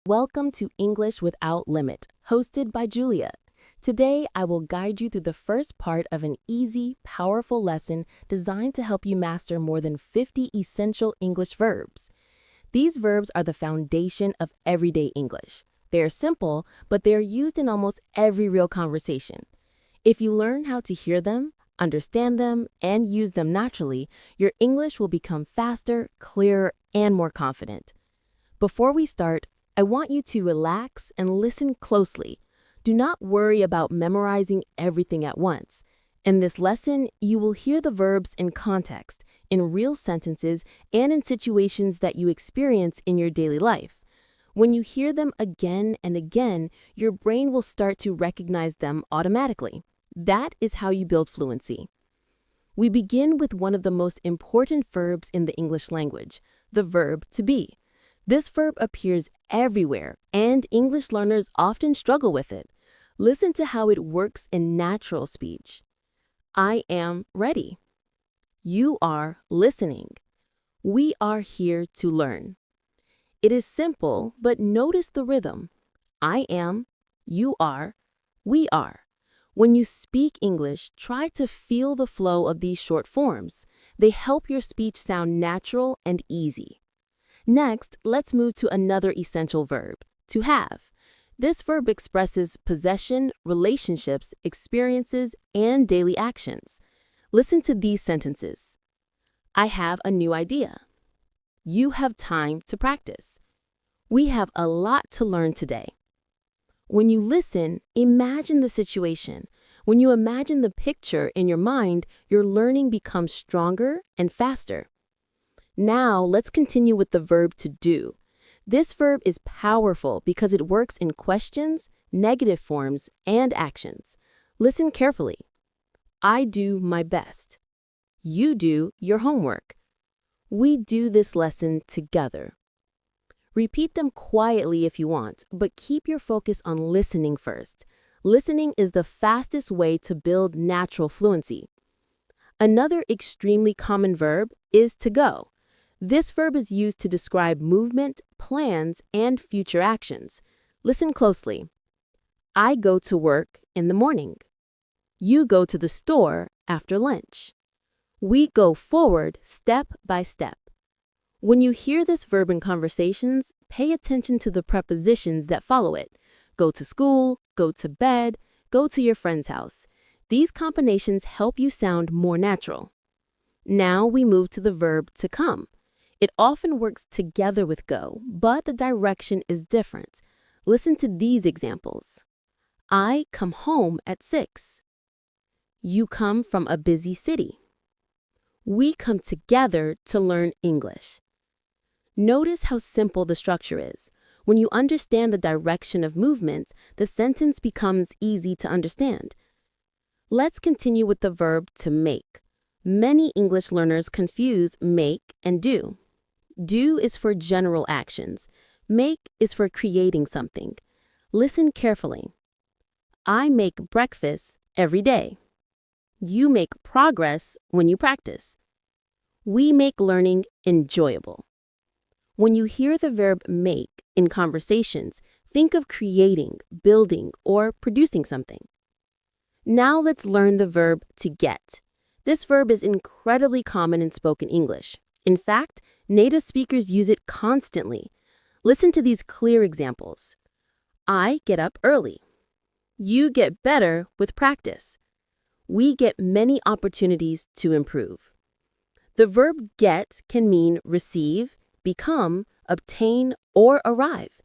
Welcome to English Without Limit, hosted by Julia. Today, I will guide you through the first part of an easy, powerful lesson designed to help you master more than 50 essential English verbs. These verbs are the foundation of everyday English. They are simple, but they are used in almost every real conversation. If you learn how to hear them, understand them, and use them naturally, your English will become faster, clearer, and more confident. Before we start, I want you to relax and listen closely. Do not worry about memorizing everything at once. In this lesson, you will hear the verbs in context, in real sentences, and in situations that you experience in your daily life. When you hear them again and again, your brain will start to recognize them automatically. That is how you build fluency. We begin with one of the most important verbs in the English language, the verb to be. This verb appears everywhere, and English learners often struggle with it. Listen to how it works in natural speech. I am ready. You are listening. We are here to learn. It is simple, but notice the rhythm. I am, you are, we are. When you speak English, try to feel the flow of these short forms. They help your speech sound natural and easy. Next, let's move to another essential verb, to have. This verb expresses possession, relationships, experiences, and daily actions. Listen to these sentences. I have a new idea. You have time to practice. We have a lot to learn today. When you listen, imagine the situation. When you imagine the picture in your mind, your learning becomes stronger and faster. Now, let's continue with the verb to do. This verb is powerful because it works in questions, negative forms, and actions. Listen carefully. I do my best. You do your homework. We do this lesson together. Repeat them quietly if you want, but keep your focus on listening first. Listening is the fastest way to build natural fluency. Another extremely common verb is to go. This verb is used to describe movement, plans, and future actions. Listen closely. I go to work in the morning. You go to the store after lunch. We go forward step by step. When you hear this verb in conversations, pay attention to the prepositions that follow it. Go to school, go to bed, go to your friend's house. These combinations help you sound more natural. Now we move to the verb to come. It often works together with go, but the direction is different. Listen to these examples. I come home at 6. You come from a busy city. We come together to learn English. Notice how simple the structure is. When you understand the direction of movement, the sentence becomes easy to understand. Let's continue with the verb to make. Many English learners confuse make and do. Do is for general actions. Make is for creating something. Listen carefully. I make breakfast every day. You make progress when you practice. We make learning enjoyable. When you hear the verb make in conversations, think of creating, building, or producing something. Now let's learn the verb to get. This verb is incredibly common in spoken English. In fact, native speakers use it constantly. Listen to these clear examples. I get up early. You get better with practice. We get many opportunities to improve. The verb get can mean receive, become, obtain, or arrive.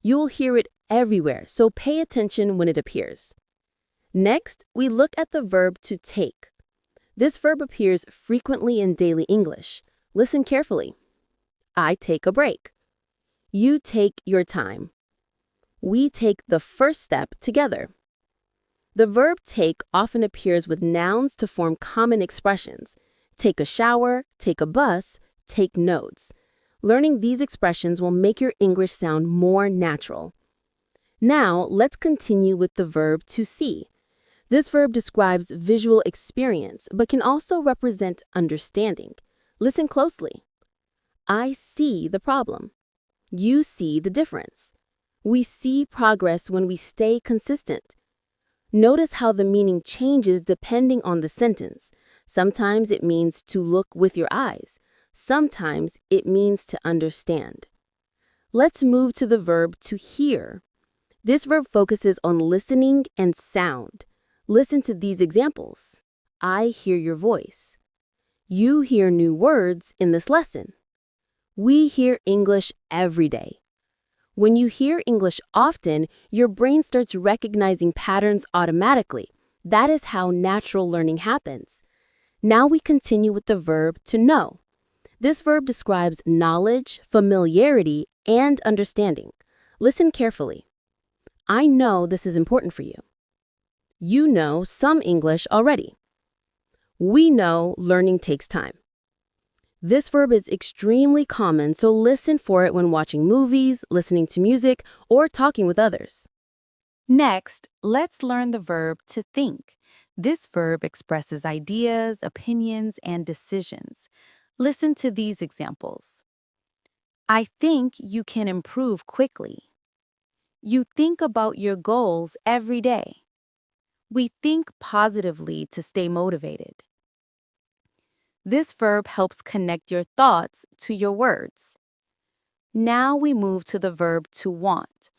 You will hear it everywhere, so pay attention when it appears. Next, we look at the verb to take. This verb appears frequently in daily English. Listen carefully. I take a break. You take your time. We take the first step together. The verb take often appears with nouns to form common expressions. Take a shower, take a bus, take notes. Learning these expressions will make your English sound more natural. Now, let's continue with the verb to see. This verb describes visual experience, but can also represent understanding. Listen closely. I see the problem. You see the difference. We see progress when we stay consistent. Notice how the meaning changes depending on the sentence. Sometimes it means to look with your eyes. Sometimes it means to understand. Let's move to the verb to hear. This verb focuses on listening and sound. Listen to these examples. I hear your voice. You hear new words in this lesson. We hear English every day. When you hear English often, your brain starts recognizing patterns automatically. That is how natural learning happens. Now we continue with the verb to know. This verb describes knowledge, familiarity, and understanding. Listen carefully. I know this is important for you. You know some English already. We know learning takes time. This verb is extremely common, so listen for it when watching movies, listening to music, or talking with others. Next, let's learn the verb to think. This verb expresses ideas, opinions, and decisions. Listen to these examples. I think you can improve quickly. You think about your goals every day. We think positively to stay motivated. This verb helps connect your thoughts to your words. Now we move to the verb to want.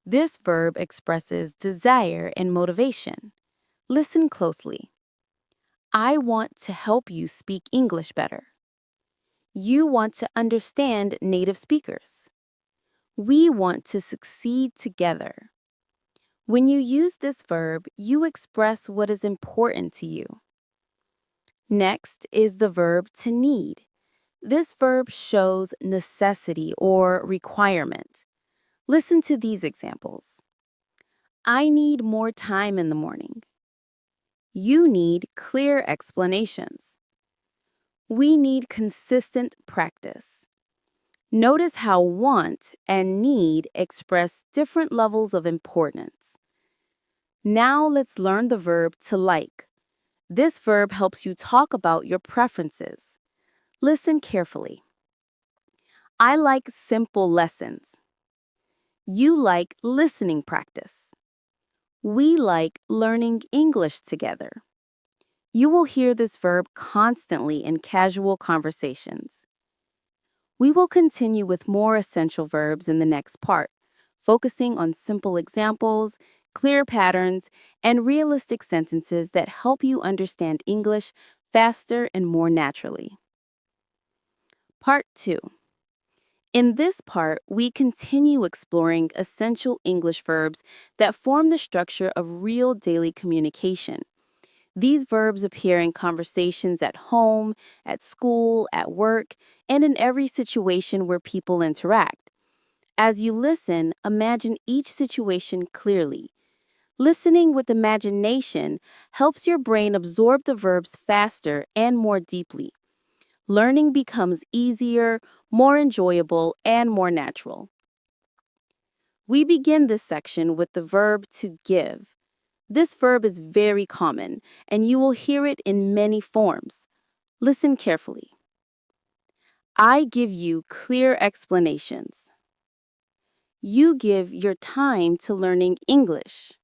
This verb expresses desire and motivation. Listen closely. I want to help you speak English better. You want to understand native speakers. We want to succeed together. When you use this verb, you express what is important to you. Next is the verb to need. This verb shows necessity or requirement. Listen to these examples. I need more time in the morning. You need clear explanations. We need consistent practice. Notice how want and need express different levels of importance. Now let's learn the verb to like. This verb helps you talk about your preferences. Listen carefully. I like simple lessons. You like listening practice. We like learning English together. You will hear this verb constantly in casual conversations. We will continue with more essential verbs in the next part, focusing on simple examples, clear patterns, and realistic sentences that help you understand English faster and more naturally. Part 2. In this part, we continue exploring essential English verbs that form the structure of real daily communication. These verbs appear in conversations at home, at school, at work, and in every situation where people interact. As you listen, imagine each situation clearly. Listening with imagination helps your brain absorb the verbs faster and more deeply. Learning becomes easier, more enjoyable, and more natural. We begin this section with the verb to give. This verb is very common, and you will hear it in many forms. Listen carefully. I give you clear explanations. You give your time to learning English.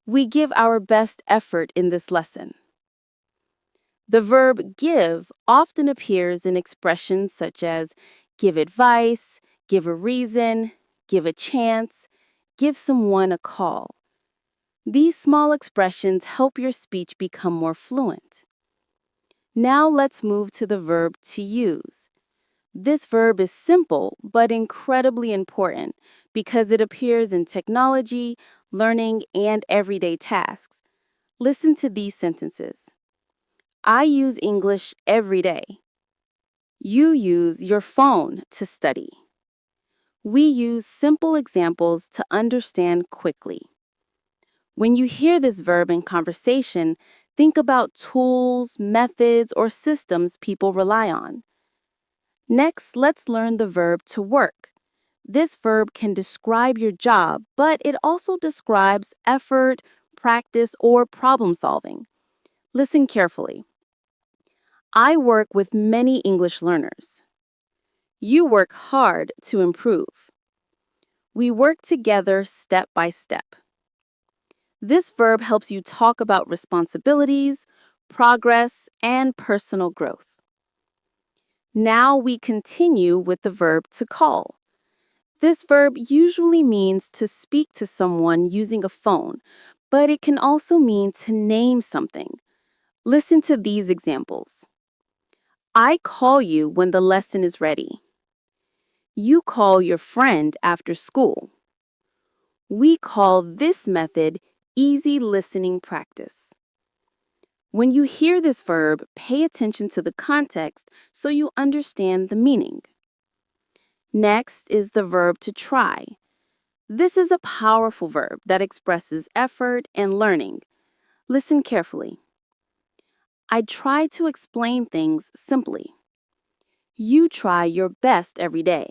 We give our best effort in this lesson. The verb give often appears in expressions such as give advice, give a reason, give a chance, give someone a call. These small expressions help your speech become more fluent. Now let's move to the verb to use. This verb is simple but incredibly important because it appears in technology, learning, and everyday tasks. Listen to these sentences. I use English every day. You use your phone to study. We use simple examples to understand quickly. When you hear this verb in conversation, think about tools, methods, or systems people rely on. Next, let's learn the verb to work. This verb can describe your job, but it also describes effort, practice, or problem solving. Listen carefully. I work with many English learners. You work hard to improve. We work together step by step. This verb helps you talk about responsibilities, progress, and personal growth. Now we continue with the verb to call. This verb usually means to speak to someone using a phone, but it can also mean to name something. Listen to these examples. I call you when the lesson is ready. You call your friend after school. We call this method easy listening practice. When you hear this verb, pay attention to the context so you understand the meaning. Next is the verb to try. This is a powerful verb that expresses effort and learning. Listen carefully. I try to explain things simply. You try your best every day.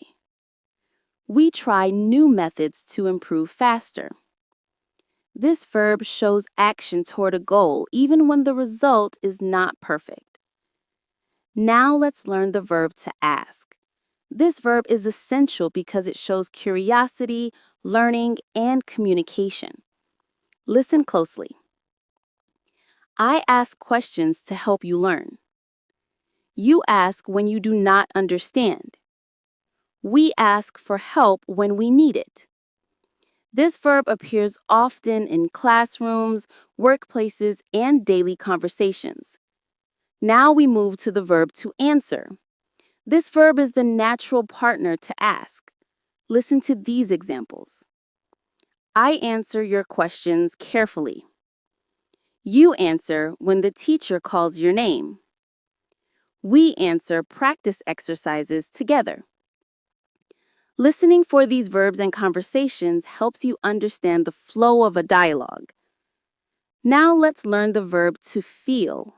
We try new methods to improve faster. This verb shows action toward a goal even when the result is not perfect. Now let's learn the verb to ask. This verb is essential because it shows curiosity, learning, and communication. Listen closely. I ask questions to help you learn. You ask when you do not understand. We ask for help when we need it. This verb appears often in classrooms, workplaces, and daily conversations. Now we move to the verb to answer. This verb is the natural partner to ask. Listen to these examples. I answer your questions carefully. You answer when the teacher calls your name. We answer practice exercises together. Listening for these verbs and conversations helps you understand the flow of a dialogue. Now let's learn the verb to feel.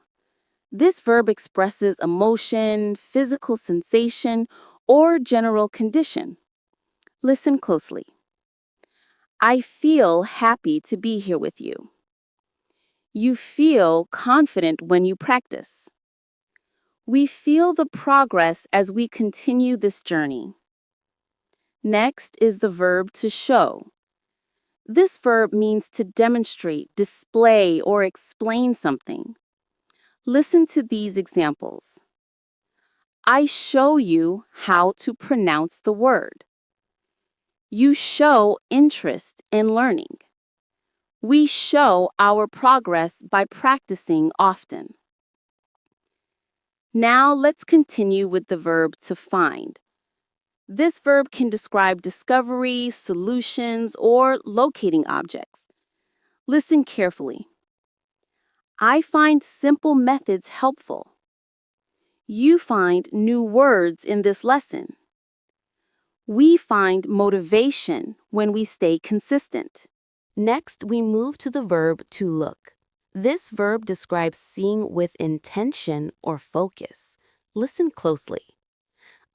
This verb expresses emotion, physical sensation, or general condition. Listen closely. I feel happy to be here with you. You feel confident when you practice. We feel the progress as we continue this journey. Next is the verb to show. This verb means to demonstrate, display, or explain something. Listen to these examples. I show you how to pronounce the word. You show interest in learning. We show our progress by practicing often. Now let's continue with the verb to find. This verb can describe discovery, solutions, or locating objects. Listen carefully. I find simple methods helpful. You find new words in this lesson. We find motivation when we stay consistent. Next, we move to the verb to look. This verb describes seeing with intention or focus. Listen closely.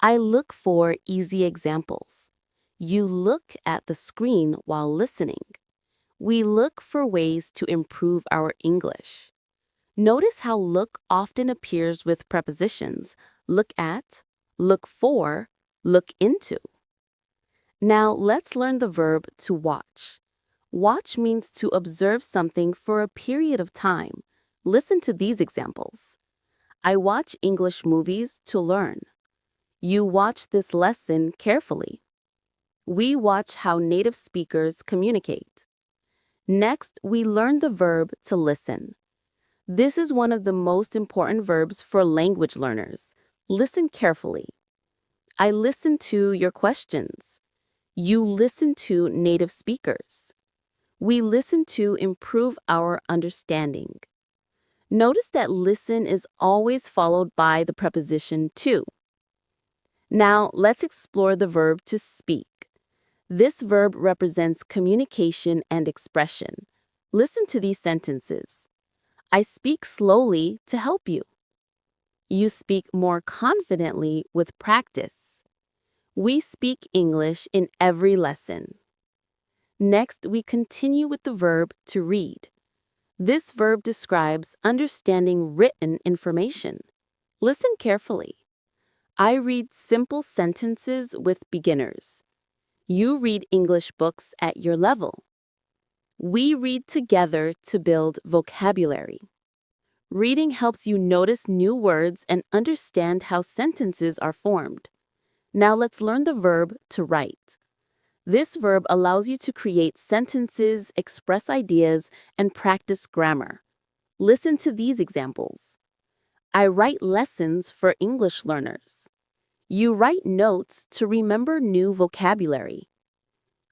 I look for easy examples. You look at the screen while listening. We look for ways to improve our English. Notice how look often appears with prepositions look at, look for, look into. Now let's learn the verb to watch. Watch means to observe something for a period of time. Listen to these examples. I watch English movies to learn. You watch this lesson carefully. We watch how native speakers communicate. Next, we learn the verb to listen. This is one of the most important verbs for language learners. Listen carefully. I listen to your questions. You listen to native speakers. We listen to improve our understanding. Notice that listen is always followed by the preposition to. Now, let's explore the verb to speak. This verb represents communication and expression. Listen to these sentences. I speak slowly to help you. You speak more confidently with practice. We speak English in every lesson. Next, we continue with the verb to read. This verb describes understanding written information. Listen carefully. I read simple sentences with beginners. You read English books at your level. We read together to build vocabulary. Reading helps you notice new words and understand how sentences are formed. Now let's learn the verb to write. This verb allows you to create sentences, express ideas, and practice grammar. Listen to these examples. I write lessons for English learners. You write notes to remember new vocabulary.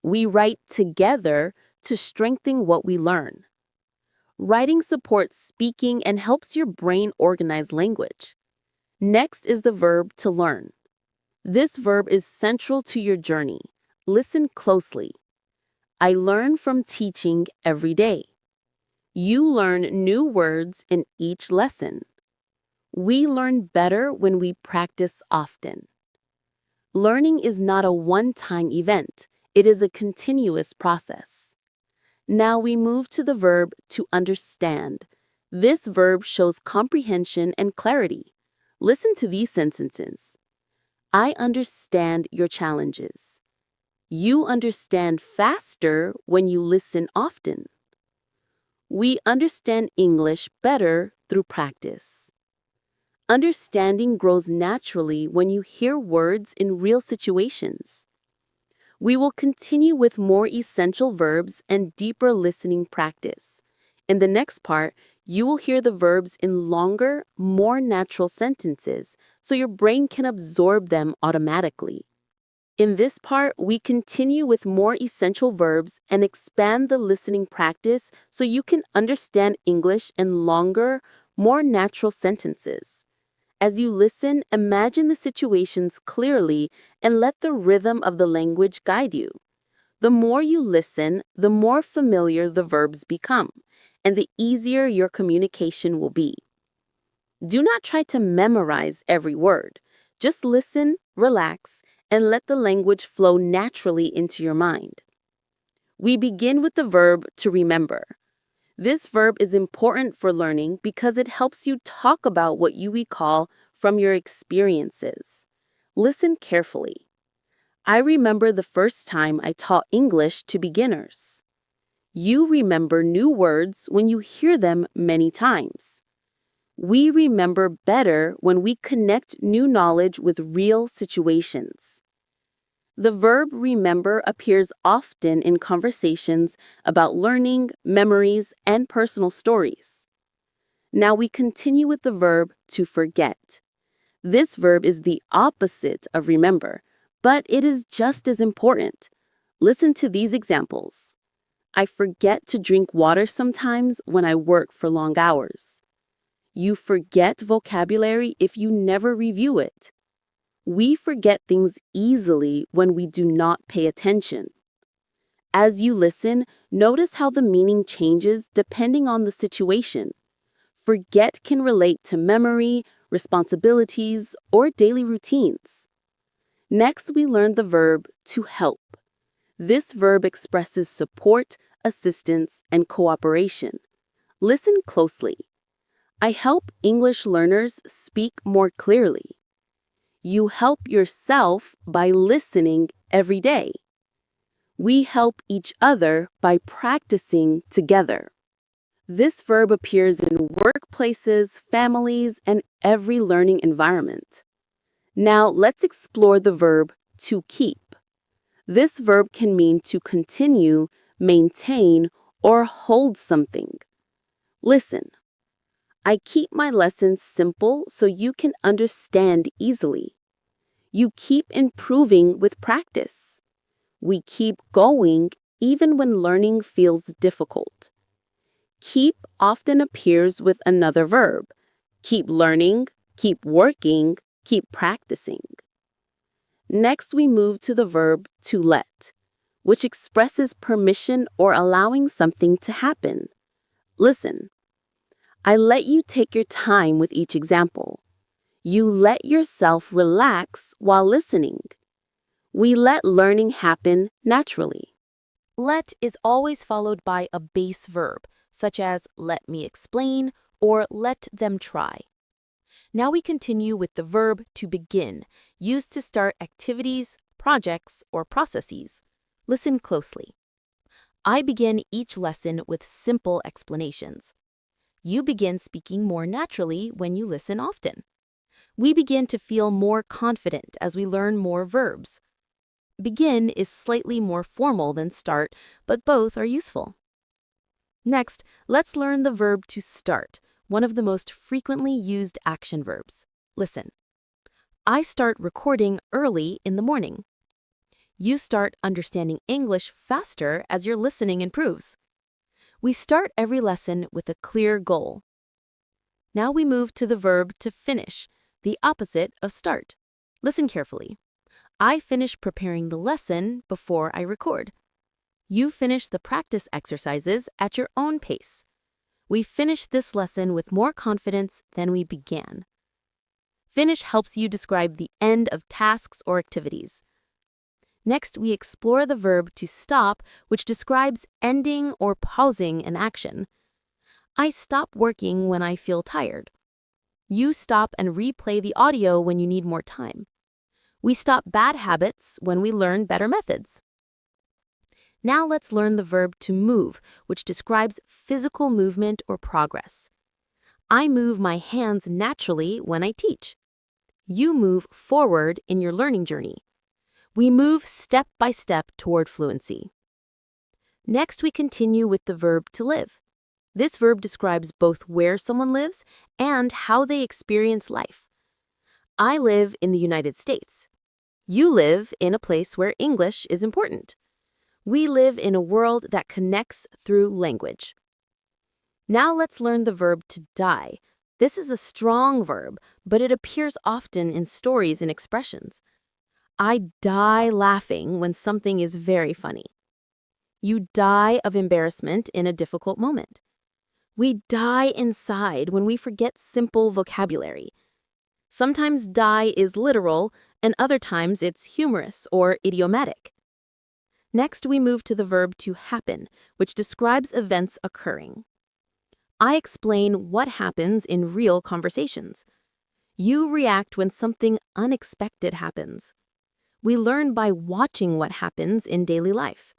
We write together to strengthen what we learn. Writing supports speaking and helps your brain organize language. Next is the verb to learn. This verb is central to your journey. Listen closely. I learn from teaching every day. You learn new words in each lesson. We learn better when we practice often. Learning is not a one-time event. It is a continuous process. Now we move to the verb to understand. This verb shows comprehension and clarity. Listen to these sentences. I understand your challenges. You understand faster when you listen often. We understand English better through practice. Understanding grows naturally when you hear words in real situations. We will continue with more essential verbs and deeper listening practice. In the next part, you will hear the verbs in longer, more natural sentences, so your brain can absorb them automatically. In this part, we continue with more essential verbs and expand the listening practice so you can understand English in longer, more natural sentences. As you listen, imagine the situations clearly and let the rhythm of the language guide you. The more you listen, the more familiar the verbs become, and the easier your communication will be. Do not try to memorize every word. Just listen, relax, and let the language flow naturally into your mind. We begin with the verb to remember. This verb is important for learning because it helps you talk about what you recall from your experiences. Listen carefully. I remember the first time I taught English to beginners. You remember new words when you hear them many times. We remember better when we connect new knowledge with real situations. The verb remember appears often in conversations about learning, memories, and personal stories. Now we continue with the verb to forget. This verb is the opposite of remember, but it is just as important. Listen to these examples. I forget to drink water sometimes when I work for long hours. You forget vocabulary if you never review it. We forget things easily when we do not pay attention. As you listen, notice how the meaning changes depending on the situation. Forget can relate to memory, responsibilities, or daily routines. Next, we learn the verb to help. This verb expresses support, assistance, and cooperation. Listen closely. I help English learners speak more clearly. You help yourself by listening every day. We help each other by practicing together. This verb appears in workplaces, families, and every learning environment. Now let's explore the verb to keep. This verb can mean to continue, maintain, or hold something. Listen. I keep my lessons simple so you can understand easily. You keep improving with practice. We keep going even when learning feels difficult. Keep often appears with another verb. Keep learning, keep working, keep practicing. Next, we move to the verb to let, which expresses permission or allowing something to happen. Listen. I let you take your time with each example. You let yourself relax while listening. We let learning happen naturally. Let is always followed by a base verb, such as let me explain or let them try. Now we continue with the verb to begin, used to start activities, projects, or processes. Listen closely. I begin each lesson with simple explanations. You begin speaking more naturally when you listen often. We begin to feel more confident as we learn more verbs. Begin is slightly more formal than start, but both are useful. Next, let's learn the verb to start, one of the most frequently used action verbs. Listen. I start recording early in the morning. You start understanding English faster as your listening improves. We start every lesson with a clear goal. Now we move to the verb to finish, the opposite of start. Listen carefully. I finish preparing the lesson before I record. You finish the practice exercises at your own pace. We finish this lesson with more confidence than we began. Finish helps you describe the end of tasks or activities. Next, we explore the verb to stop, which describes ending or pausing an action. I stop working when I feel tired. You stop and replay the audio when you need more time. We stop bad habits when we learn better methods. Now let's learn the verb to move, which describes physical movement or progress. I move my hands naturally when I teach. You move forward in your learning journey. We move step by step toward fluency. Next, we continue with the verb to live. This verb describes both where someone lives and how they experience life. I live in the United States. You live in a place where English is important. We live in a world that connects through language. Now let's learn the verb to die. This is a strong verb, but it appears often in stories and expressions. I die laughing when something is very funny. You die of embarrassment in a difficult moment. We die inside when we forget simple vocabulary. Sometimes die is literal, and other times it's humorous or idiomatic. Next, we move to the verb to happen, which describes events occurring. I explain what happens in real conversations. You react when something unexpected happens. We learn by watching what happens in daily life.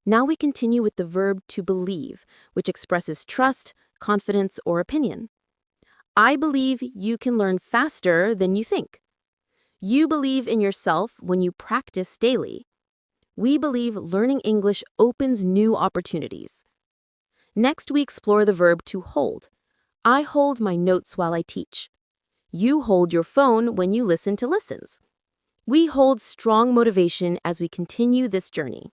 Now we continue with the verb to believe, which expresses trust, confidence, or opinion. I believe you can learn faster than you think. You believe in yourself when you practice daily. We believe learning English opens new opportunities. Next, we explore the verb to hold. I hold my notes while I teach. You hold your phone when you listen to lessons. We hold strong motivation as we continue this journey.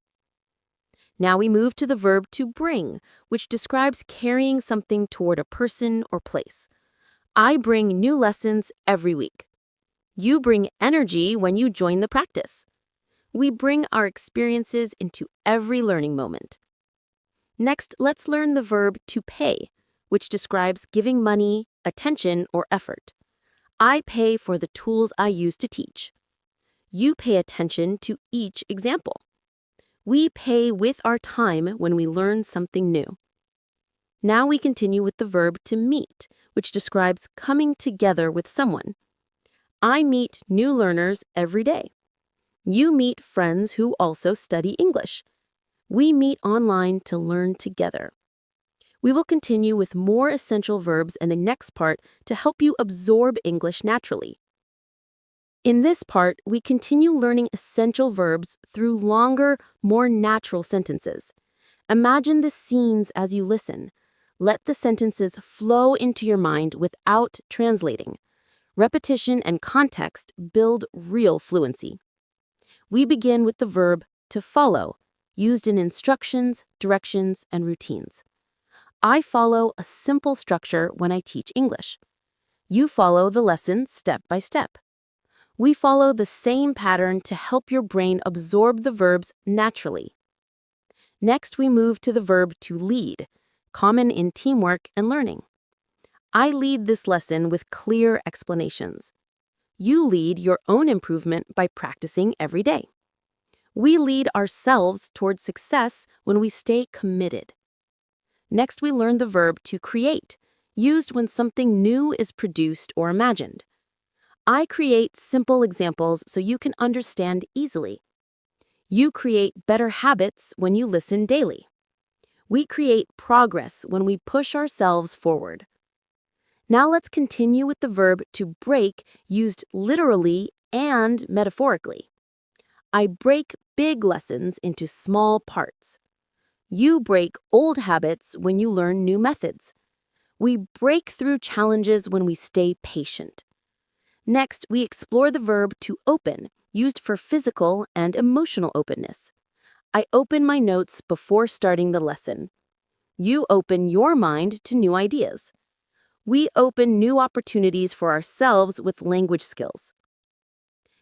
Now we move to the verb to bring, which describes carrying something toward a person or place. I bring new lessons every week. You bring energy when you join the practice. We bring our experiences into every learning moment. Next, let's learn the verb to pay, which describes giving money, attention, or effort. I pay for the tools I use to teach. You pay attention to each example. We pay with our time when we learn something new. Now we continue with the verb to meet, which describes coming together with someone. I meet new learners every day. You meet friends who also study English. We meet online to learn together. We will continue with more essential verbs in the next part to help you absorb English naturally. In this part, we continue learning essential verbs through longer, more natural sentences. Imagine the scenes as you listen. Let the sentences flow into your mind without translating. Repetition and context build real fluency. We begin with the verb to follow, used in instructions, directions, and routines. I follow a simple structure when I teach English. You follow the lesson step by step. We follow the same pattern to help your brain absorb the verbs naturally. Next, we move to the verb to lead, common in teamwork and learning. I lead this lesson with clear explanations. You lead your own improvement by practicing every day. We lead ourselves towards success when we stay committed. Next, we learn the verb to create, used when something new is produced or imagined. I create simple examples so you can understand easily. You create better habits when you listen daily. We create progress when we push ourselves forward. Now let's continue with the verb to break, used literally and metaphorically. I break big lessons into small parts. You break old habits when you learn new methods. We break through challenges when we stay patient. Next, we explore the verb to open, used for physical and emotional openness. I open my notes before starting the lesson. You open your mind to new ideas. We open new opportunities for ourselves with language skills.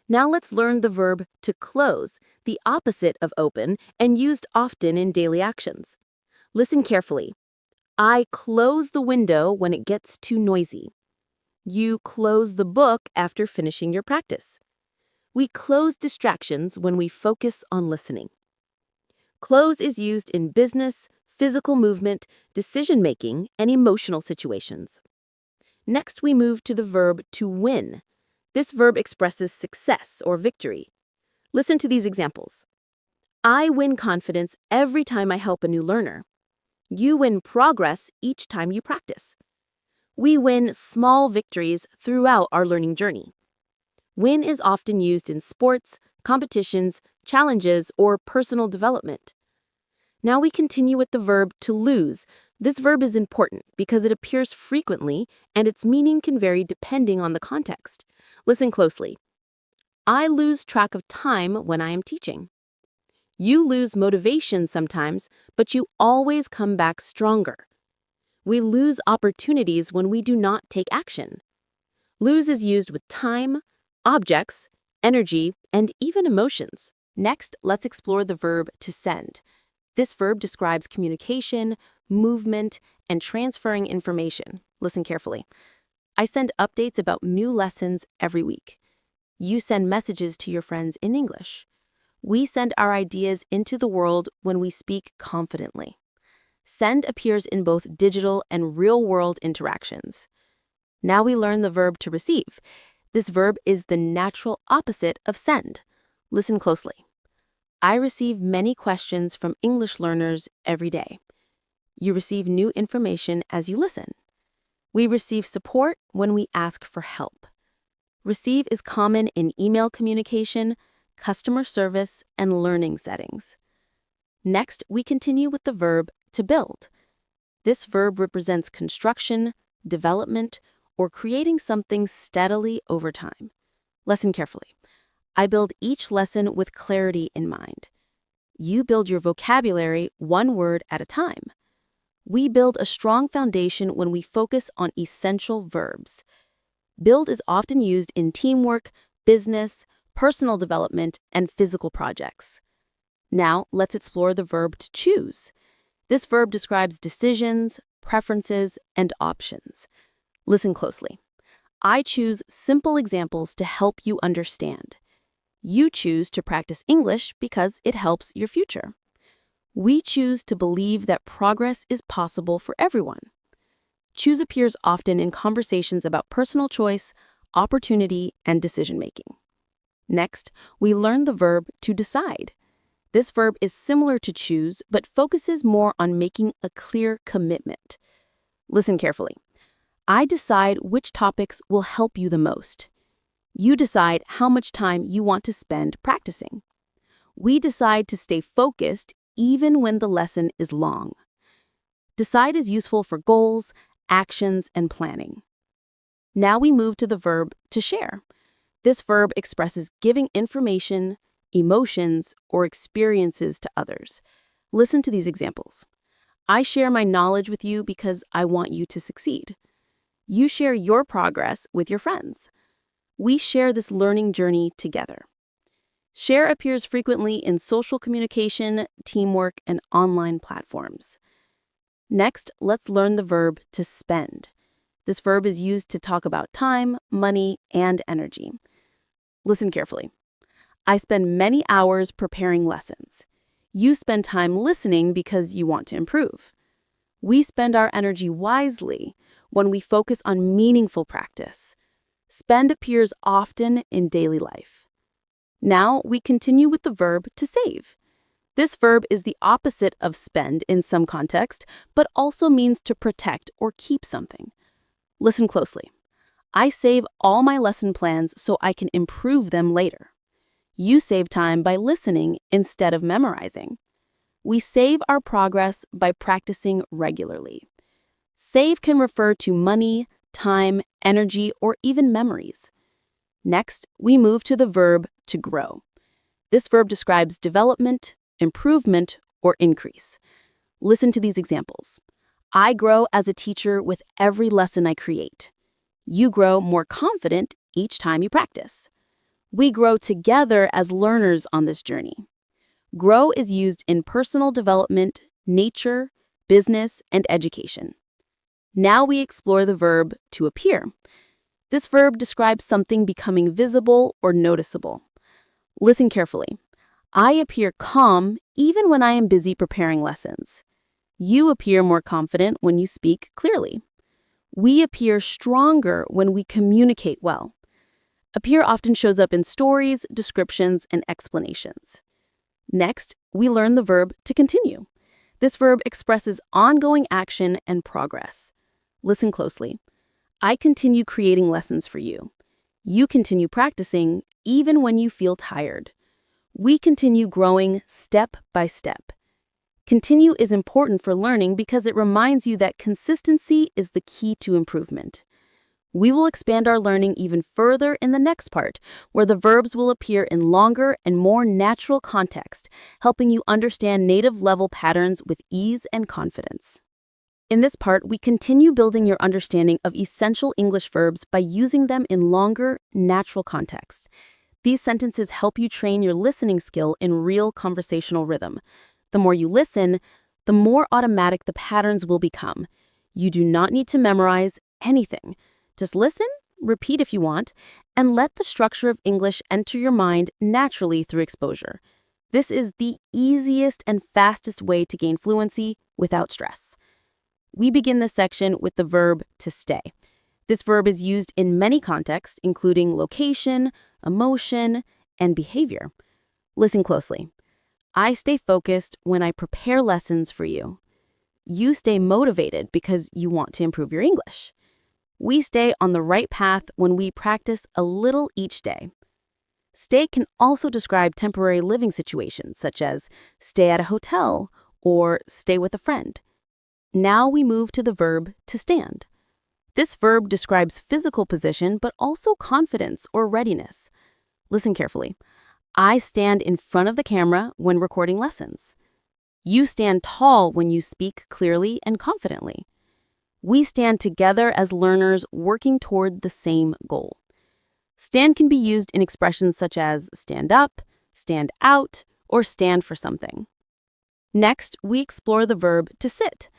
Now let's learn the verb to close, the opposite of open and used often in daily actions. Listen carefully. I close the window when it gets too noisy. You close the book after finishing your practice. We close distractions when we focus on listening. Close is used in business, physical movement, decision-making, and emotional situations. Next, we move to the verb to win. This verb expresses success or victory. Listen to these examples. I win confidence every time I help a new learner. You win progress each time you practice. We win small victories throughout our learning journey. Win is often used in sports, competitions, challenges, or personal development. Now we continue with the verb to lose. This verb is important because it appears frequently and its meaning can vary depending on the context. Listen closely. I lose track of time when I am teaching. You lose motivation sometimes, but you always come back stronger. We lose opportunities when we do not take action. Lose is used with time, objects, energy, and even emotions. Next, let's explore the verb to send. This verb describes communication, movement, and transferring information. Listen carefully. I send updates about new lessons every week. You send messages to your friends in English. We send our ideas into the world when we speak confidently. Send appears in both digital and real-world interactions. Now we learn the verb to receive. This verb is the natural opposite of send. Listen closely. I receive many questions from English learners every day. You receive new information as you listen. We receive support when we ask for help. Receive is common in email communication, customer service, and learning settings. Next, we continue with the verb to build. This verb represents construction, development, or creating something steadily over time. Listen carefully. I build each lesson with clarity in mind. You build your vocabulary one word at a time. We build a strong foundation when we focus on essential verbs. Build is often used in teamwork, business, personal development, and physical projects. Now, let's explore the verb to choose. This verb describes decisions, preferences, and options. Listen closely. I choose simple examples to help you understand. You choose to practice English because it helps your future. We choose to believe that progress is possible for everyone. Choose appears often in conversations about personal choice, opportunity, and decision-making. Next, we learn the verb to decide. This verb is similar to choose, but focuses more on making a clear commitment. Listen carefully. I decide which topics will help you the most. You decide how much time you want to spend practicing. We decide to stay focused even when the lesson is long. Decide is useful for goals, actions, and planning. Now we move to the verb to share. This verb expresses giving information, emotions, or experiences to others. Listen to these examples. I share my knowledge with you because I want you to succeed. You share your progress with your friends. We share this learning journey together. Share appears frequently in social communication, teamwork, and online platforms. Next, let's learn the verb to spend. This verb is used to talk about time, money, and energy. Listen carefully. I spend many hours preparing lessons. You spend time listening because you want to improve. We spend our energy wisely when we focus on meaningful practice. Spend appears often in daily life. Now we continue with the verb to save. This verb is the opposite of spend in some context, but also means to protect or keep something. Listen closely. I save all my lesson plans so I can improve them later. You save time by listening instead of memorizing. We save our progress by practicing regularly. Save can refer to money, time, energy, or even memories. Next, we move to the verb to grow. This verb describes development, improvement, or increase. Listen to these examples. I grow as a teacher with every lesson I create. You grow more confident each time you practice. We grow together as learners on this journey. Grow is used in personal development, nature, business, and education. Now we explore the verb to appear. This verb describes something becoming visible or noticeable. Listen carefully. I appear calm even when I am busy preparing lessons. You appear more confident when you speak clearly. We appear stronger when we communicate well. Appear often shows up in stories, descriptions, and explanations. Next, we learn the verb to continue. This verb expresses ongoing action and progress. Listen closely. I continue creating lessons for you. You continue practicing even when you feel tired. We continue growing step by step. Continue is important for learning because it reminds you that consistency is the key to improvement. We will expand our learning even further in the next part, where the verbs will appear in longer and more natural context, helping you understand native-level patterns with ease and confidence. In this part, we continue building your understanding of essential English verbs by using them in longer, natural context. These sentences help you train your listening skill in real conversational rhythm. The more you listen, the more automatic the patterns will become. You do not need to memorize anything. Just listen, repeat if you want, and let the structure of English enter your mind naturally through exposure. This is the easiest and fastest way to gain fluency without stress. We begin this section with the verb to stay. This verb is used in many contexts, including location, emotion, and behavior. Listen closely. I stay focused when I prepare lessons for you. You stay motivated because you want to improve your English. We stay on the right path when we practice a little each day. Stay can also describe temporary living situations, such as stay at a hotel or stay with a friend. Now we move to the verb to stand. This verb describes physical position, but also confidence or readiness. Listen carefully. I stand in front of the camera when recording lessons. You stand tall when you speak clearly and confidently. We stand together as learners working toward the same goal. Stand can be used in expressions such as stand up, stand out, or stand for something. Next, we explore the verb to sit.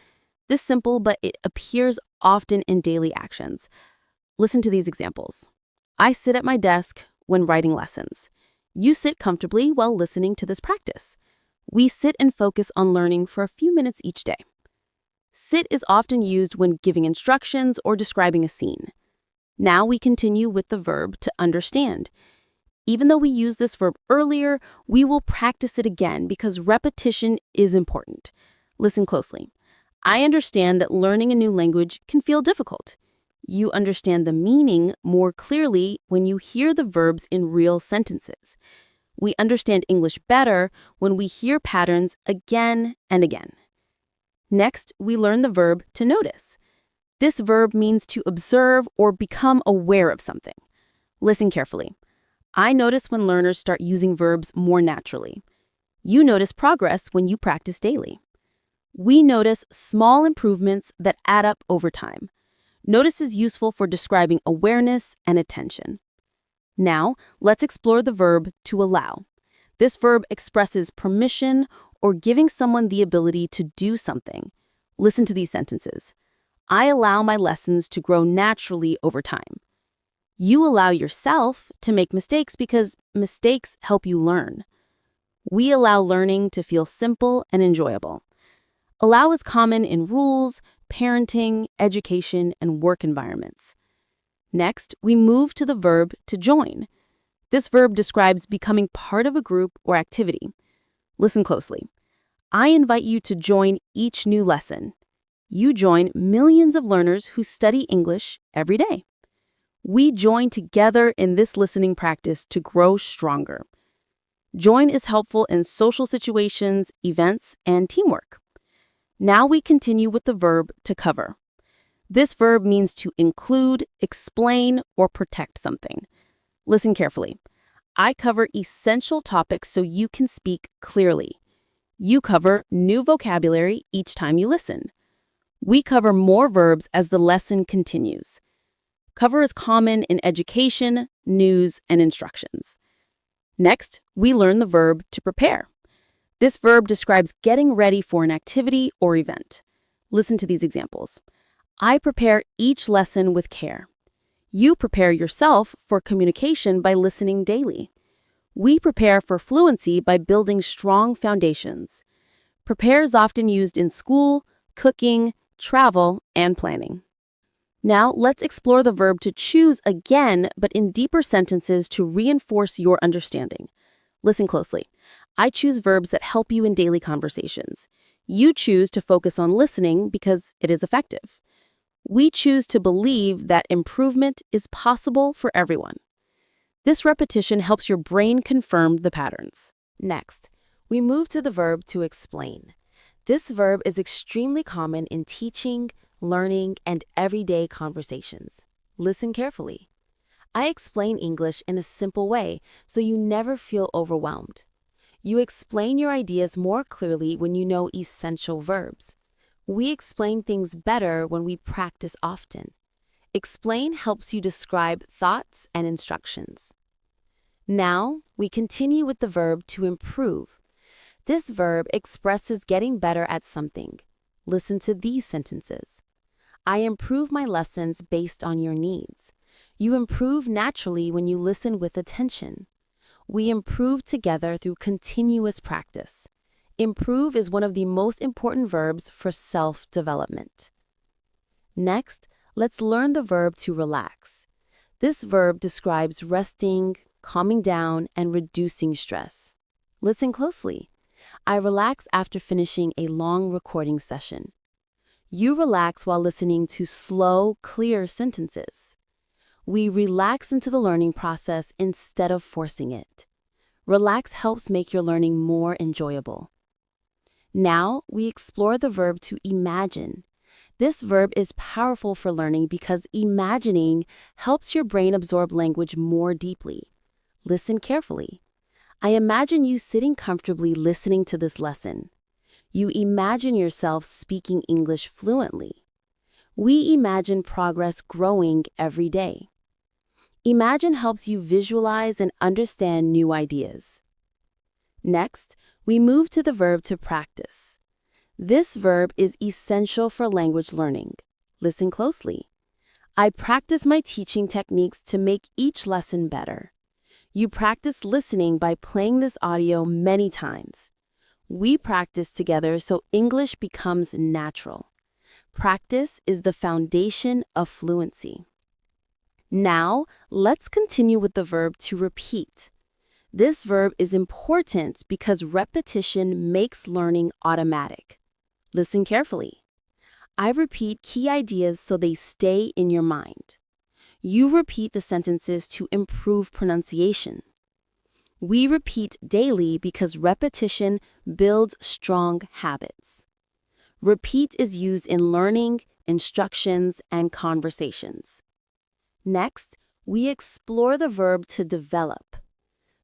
This simple, but it appears often in daily actions. Listen to these examples. I sit at my desk when writing lessons. You sit comfortably while listening to this practice. We sit and focus on learning for a few minutes each day. Sit is often used when giving instructions or describing a scene. Now we continue with the verb to understand. Even though we used this verb earlier, we will practice it again because repetition is important. Listen closely. I understand that learning a new language can feel difficult. You understand the meaning more clearly when you hear the verbs in real sentences. We understand English better when we hear patterns again and again. Next, we learn the verb to notice. This verb means to observe or become aware of something. Listen carefully. I notice when learners start using verbs more naturally. You notice progress when you practice daily. We notice small improvements that add up over time. Notice is useful for describing awareness and attention. Now, let's explore the verb to allow. This verb expresses permission or giving someone the ability to do something. Listen to these sentences. I allow my lessons to grow naturally over time. You allow yourself to make mistakes because mistakes help you learn. We allow learning to feel simple and enjoyable. Allow is common in rules, parenting, education, and work environments. Next, we move to the verb to join. This verb describes becoming part of a group or activity. Listen closely. I invite you to join each new lesson. You join millions of learners who study English every day. We join together in this listening practice to grow stronger. Join is helpful in social situations, events, and teamwork. Now we continue with the verb to cover. This verb means to include, explain, or protect something. Listen carefully. I cover essential topics so you can speak clearly. You cover new vocabulary each time you listen. We cover more verbs as the lesson continues. Cover is common in education, news, and instructions. Next, we learn the verb to prepare. This verb describes getting ready for an activity or event. Listen to these examples. I prepare each lesson with care. You prepare yourself for communication by listening daily. We prepare for fluency by building strong foundations. Prepare is often used in school, cooking, travel, and planning. Now, let's explore the verb to choose again, but in deeper sentences to reinforce your understanding. Listen closely. I choose verbs that help you in daily conversations. You choose to focus on listening because it is effective. We choose to believe that improvement is possible for everyone. This repetition helps your brain confirm the patterns. Next, we move to the verb to explain. This verb is extremely common in teaching, learning, and everyday conversations. Listen carefully. I explain English in a simple way so you never feel overwhelmed. You explain your ideas more clearly when you know essential verbs. We explain things better when we practice often. Explain helps you describe thoughts and instructions. Now, we continue with the verb to improve. This verb expresses getting better at something. Listen to these sentences. I improve my lessons based on your needs. You improve naturally when you listen with attention. We improve together through continuous practice. Improve is one of the most important verbs for self-development. Next, let's learn the verb to relax. This verb describes resting, calming down, and reducing stress. Listen closely. I relax after finishing a long recording session. You relax while listening to slow, clear sentences. We relax into the learning process instead of forcing it. Relax helps make your learning more enjoyable. Now, we explore the verb to imagine. This verb is powerful for learning because imagining helps your brain absorb language more deeply. Listen carefully. I imagine you sitting comfortably listening to this lesson. You imagine yourself speaking English fluently. We imagine progress growing every day. Imagine helps you visualize and understand new ideas. Next, we move to the verb to practice. This verb is essential for language learning. Listen closely. I practice my teaching techniques to make each lesson better. You practice listening by playing this audio many times. We practice together so English becomes natural. Practice is the foundation of fluency. Now, let's continue with the verb to repeat. This verb is important because repetition makes learning automatic. Listen carefully. I repeat key ideas so they stay in your mind. You repeat the sentences to improve pronunciation. We repeat daily because repetition builds strong habits. Repeat is used in learning, instructions, and conversations. Next, we explore the verb to develop.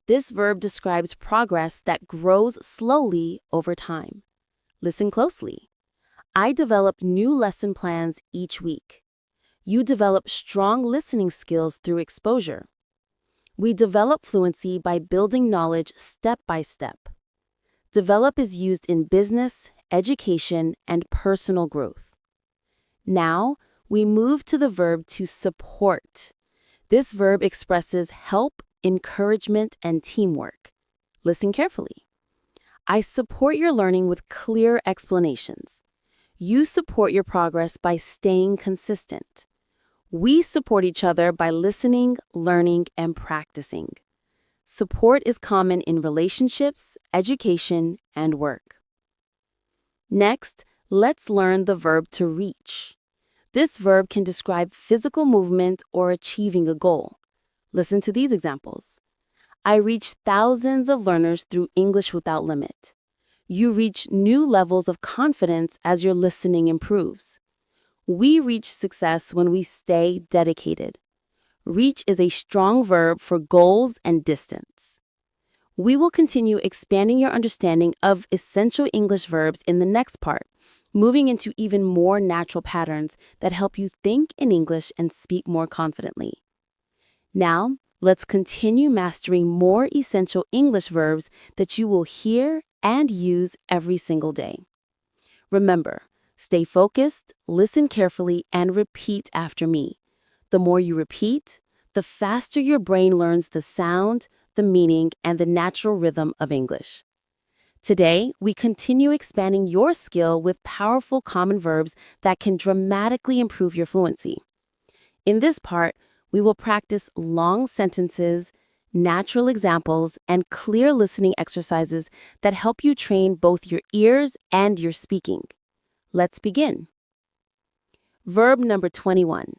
This verb describes progress that grows slowly over time. Listen closely. I develop new lesson plans each week. You develop strong listening skills through exposure. We develop fluency by building knowledge step by step. Develop is used in business, education, and personal growth. Now, we move to the verb to support. This verb expresses help, encouragement, and teamwork. Listen carefully. I support your learning with clear explanations. You support your progress by staying consistent. We support each other by listening, learning, and practicing. Support is common in relationships, education, and work. Next, let's learn the verb to reach. This verb can describe physical movement or achieving a goal. Listen to these examples. I reach thousands of learners through English Without Limit. You reach new levels of confidence as your listening improves. We reach success when we stay dedicated. Reach is a strong verb for goals and distance. We will continue expanding your understanding of essential English verbs in the next part, moving into even more natural patterns that help you think in English and speak more confidently. Now, let's continue mastering more essential English verbs that you will hear and use every single day. Remember, stay focused, listen carefully, and repeat after me. The more you repeat, the faster your brain learns the sound, the meaning, and the natural rhythm of English. Today, we continue expanding your skill with powerful common verbs that can dramatically improve your fluency. In this part, we will practice long sentences, natural examples, and clear listening exercises that help you train both your ears and your speaking. Let's begin. Verb number 21,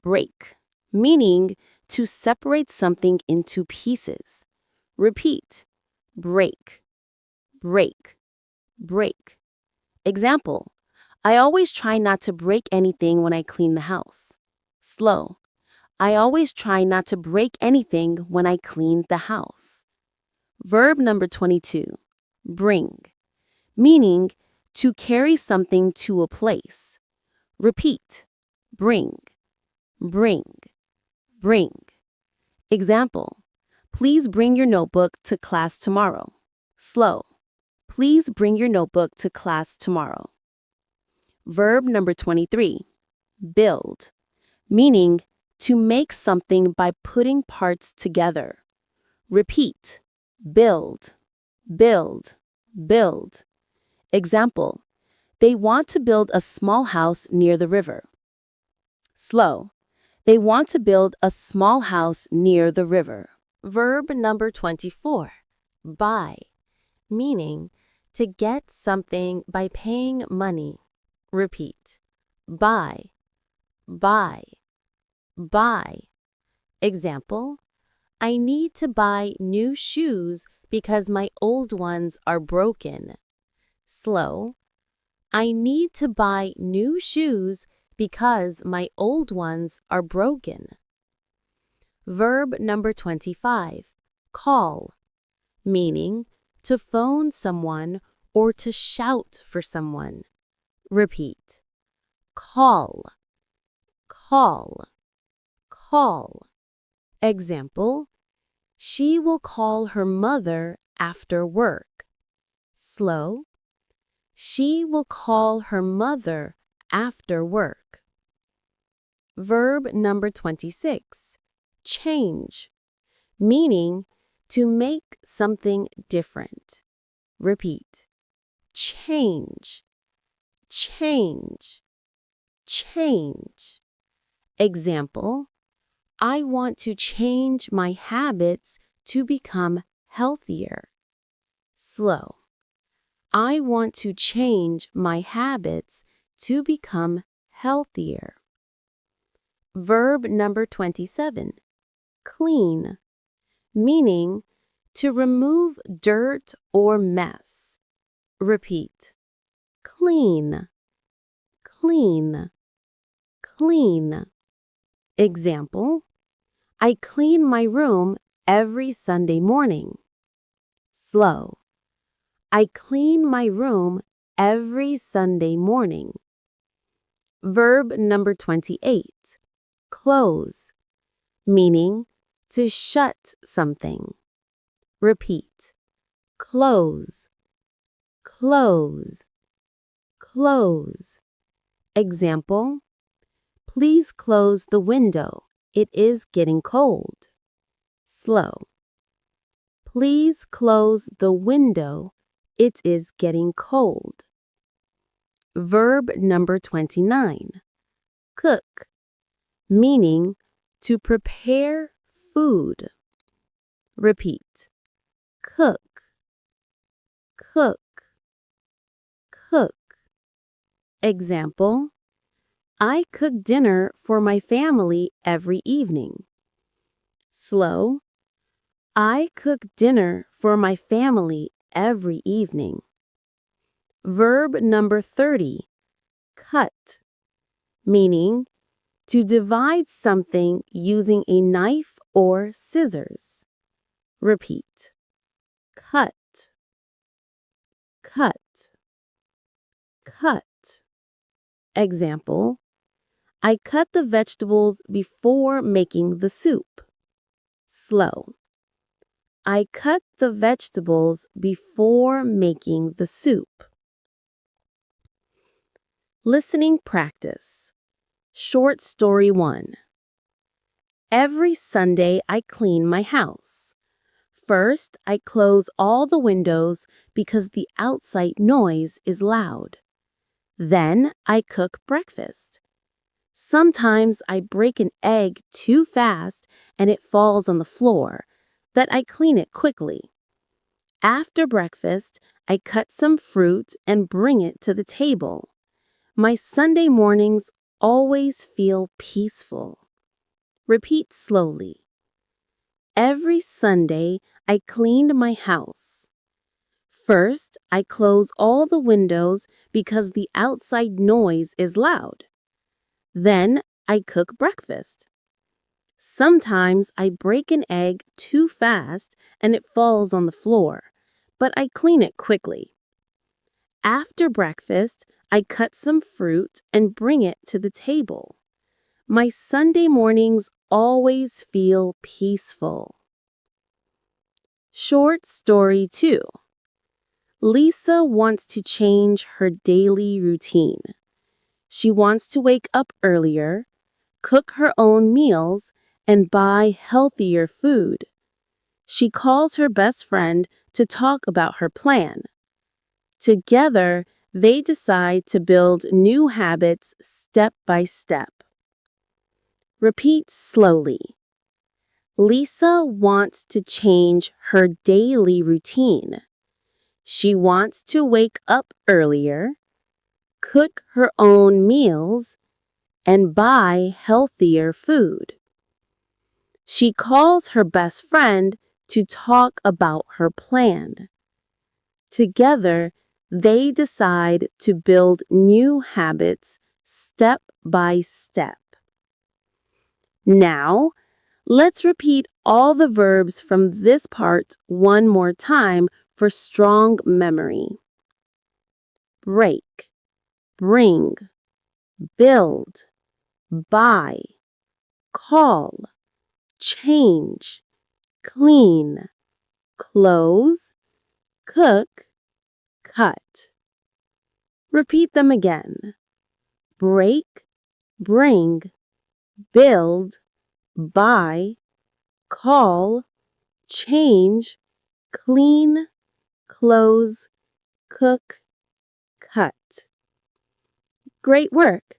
break, meaning to separate something into pieces. Repeat, break, break, break. Example, I always try not to break anything when I clean the house. Slow, I always try not to break anything when I clean the house. Verb number 22, bring, meaning to carry something to a place. Repeat, bring, bring, bring. Example, please bring your notebook to class tomorrow. Slow, please bring your notebook to class tomorrow. Verb number 23, build, meaning to make something by putting parts together. Repeat, build, build, build. Example, they want to build a small house near the river. Slow, they want to build a small house near the river. Verb number 24, buy, meaning to get something by paying money. Repeat, buy, buy, buy. Example, I need to buy new shoes because my old ones are broken. Slow, I need to buy new shoes because my old ones are broken. Verb number 25, call, meaning to phone someone or to shout for someone. Repeat, call, call, call. Example, she will call her mother after work. Slow, she will call her mother after work. Verb number 26, change, meaning to make something different. Repeat, change, change, change. Example, I want to change my habits to become healthier. Slow, I want to change my habits to become healthier. Verb number 27, clean, meaning to remove dirt or mess. Repeat, clean, clean, clean. Example, I clean my room every Sunday morning. Slow, I clean my room every Sunday morning. Verb number 28, close, meaning to shut something. Repeat, close, close, close. Example, please close the window. It is getting cold. Slow, please close the window. It is getting cold. Verb number 29, cook, meaning to prepare food. Repeat. Cook, cook, cook. Example, I cook dinner for my family every evening. Slow. I cook dinner for my family every evening. Verb number 30, cut, meaning to divide something using a knife or scissors. Repeat. Cut, cut, cut. Example, I cut the vegetables before making the soup. Slow. I cut the vegetables before making the soup. Listening practice. Short story 1. Every Sunday I clean my house. First, I close all the windows because the outside noise is loud. Then I cook breakfast. Sometimes I break an egg too fast and it falls on the floor, but I clean it quickly. After breakfast, I cut some fruit and bring it to the table. My Sunday mornings always feel peaceful. Repeat slowly. Every Sunday, I cleaned my house. First, I close all the windows because the outside noise is loud. Then, I cook breakfast. Sometimes I break an egg too fast and it falls on the floor, but I clean it quickly. After breakfast, I cut some fruit and bring it to the table. My Sunday mornings always feel peaceful. Short story 2. Lisa wants to change her daily routine. She wants to wake up earlier, cook her own meals, and buy healthier food. She calls her best friend to talk about her plan. Together, they decide to build new habits step by step. Repeat slowly. Lisa wants to change her daily routine. She wants to wake up earlier, cook her own meals, and buy healthier food. She calls her best friend to talk about her plan. Together, they decide to build new habits step by step. Now, let's repeat all the verbs from this part one more time for strong memory. Break, bring, build, buy, call, change, clean, close, cook, cut. Repeat them again. Break, bring, build, buy, call, change, clean, close, cook, cut. Great work!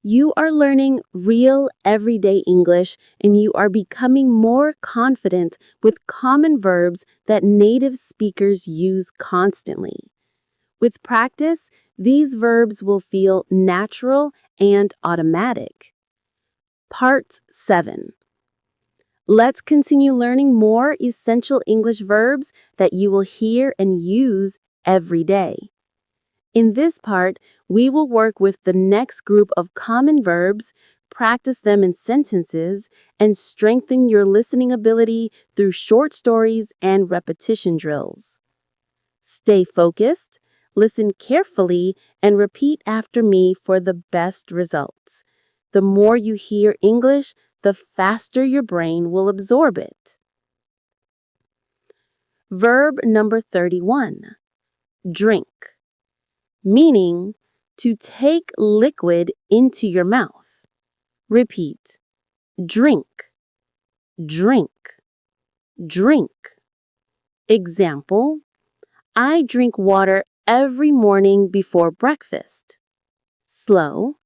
You are learning real everyday English and you are becoming more confident with common verbs that native speakers use constantly. With practice, these verbs will feel natural and automatic. Part 7. Let's continue learning more essential English verbs that you will hear and use every day. In this part, we will work with the next group of common verbs, practice them in sentences, and strengthen your listening ability through short stories and repetition drills. Stay focused, listen carefully, and repeat after me for the best results. The more you hear English, the faster your brain will absorb it. Verb number 31. Drink. Meaning to take liquid into your mouth. Repeat. Drink, drink, drink. Example, I drink water every morning before breakfast. Slow.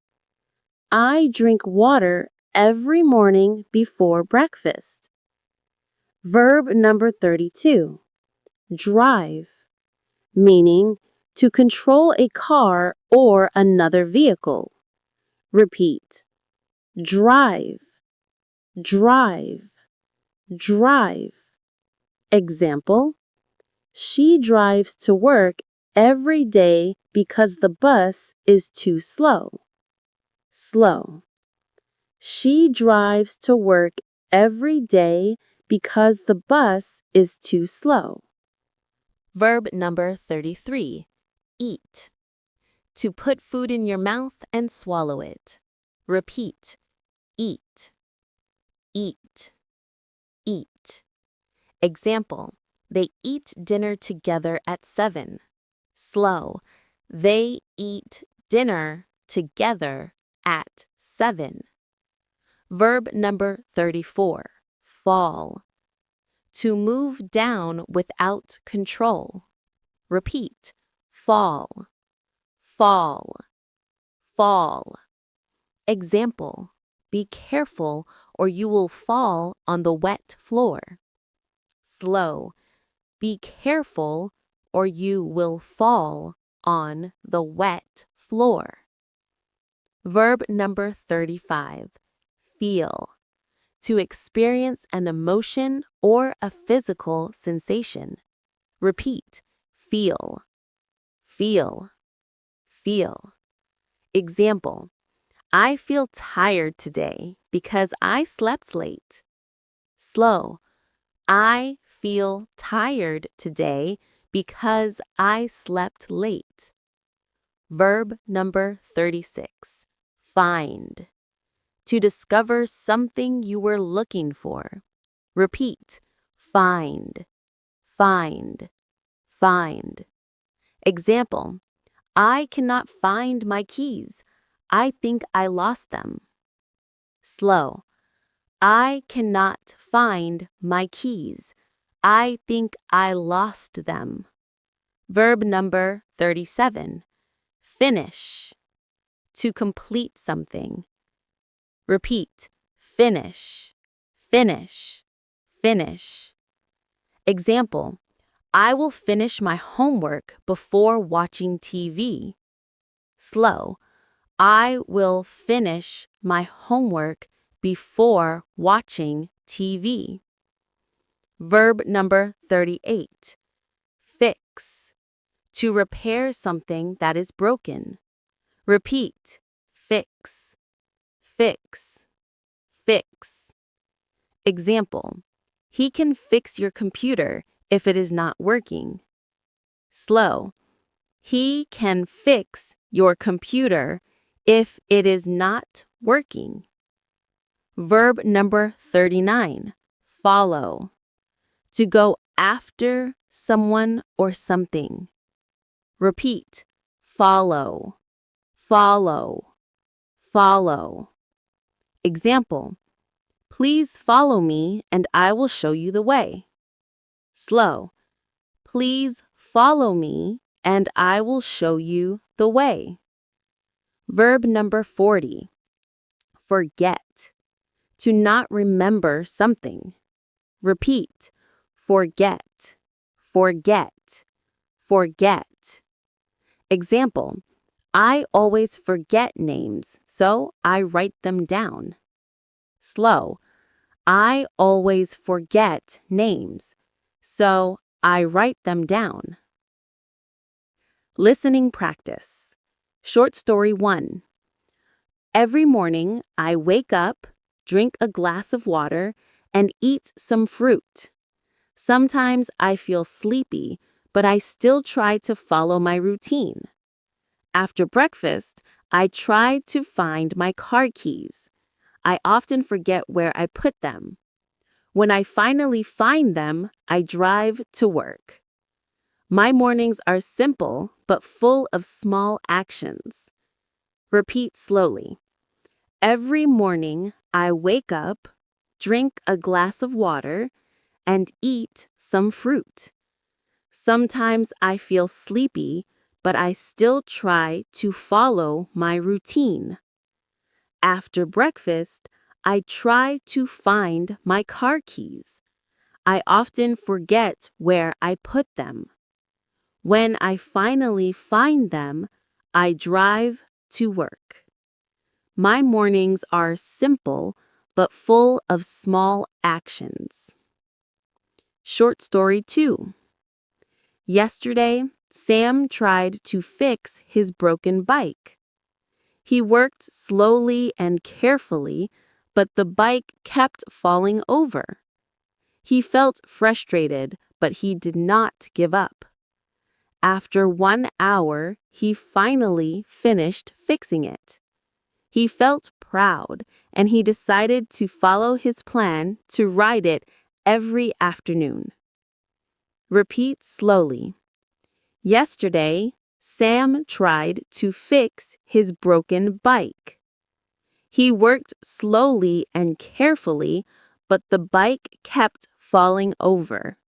I drink water every morning before breakfast. Verb number 32. Drive, meaning to control a car or another vehicle. Repeat. Drive, drive, drive. Example: she drives to work every day because the bus is too slow. Slow. She drives to work every day because the bus is too slow. Verb number 33. Eat. To put food in your mouth and swallow it. Repeat. Eat. Eat. Eat. Example: they eat dinner together at 7. Slow. They eat dinner together at 7. Verb number 34. Fall. To move down without control. Repeat. Fall. Fall. Fall. Example: be careful or you will fall on the wet floor. Slow. Be careful or you will fall on the wet floor. Verb number 35. Feel. To experience an emotion or a physical sensation. Repeat. Feel. Feel. Feel. Example: I feel tired today because I slept late. Slow. I feel tired today because I slept late. Verb number 36. Find. To discover something you were looking for. Repeat. Find. Find. Find. Example: I cannot find my keys. I think I lost them. Slow. I cannot find my keys. I think I lost them. Verb number 37. Finish. To complete something. Repeat. Finish. Finish. Finish. Example: I will finish my homework before watching TV. Slow. I will finish my homework before watching TV. Verb number 38. Fix. To repair something that is broken. Repeat. Fix. Fix. Fix. Example: he can fix your computer if it is not working. Slow. He can fix your computer if it is not working. Verb number 39. Follow. To go after someone or something. Repeat. Follow. Follow. Follow. Example: please follow me and I will show you the way. Slow. Please follow me and I will show you the way. Verb number 40. Forget. To not remember something. Repeat. Forget. Forget. Forget. Example: I always forget names, so I write them down. Slow. I always forget names, so I write them down. Listening practice. Short story 1. Every morning, I wake up, drink a glass of water, and eat some fruit. Sometimes I feel sleepy, but I still try to follow my routine. After breakfast, I try to find my car keys. I often forget where I put them. When I finally find them, I drive to work. My mornings are simple but full of small actions. Repeat slowly. Every morning, I wake up, drink a glass of water, and eat some fruit. Sometimes I feel sleepy, but I still try to follow my routine. After breakfast, I try to find my car keys. I often forget where I put them. When I finally find them, I drive to work. My mornings are simple but full of small actions. Short story 2. Yesterday, Sam tried to fix his broken bike. He worked slowly and carefully, but the bike kept falling over. He felt frustrated, but he did not give up. After 1 hour, he finally finished fixing it. He felt proud, and he decided to follow his plan to ride it every afternoon. Repeat slowly. Yesterday, Sam tried to fix his broken bike. He worked slowly and carefully, but the bike kept falling over.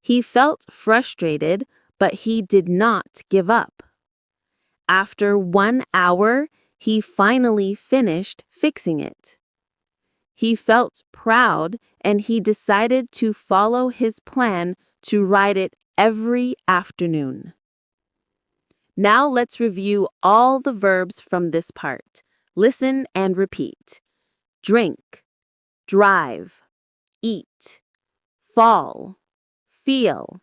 He felt frustrated, but he did not give up. After 1 hour, he finally finished fixing it. He felt proud, and he decided to follow his plan to ride it every afternoon. Now let's review all the verbs from this part. Listen and repeat. Drink, drive, eat, fall, feel,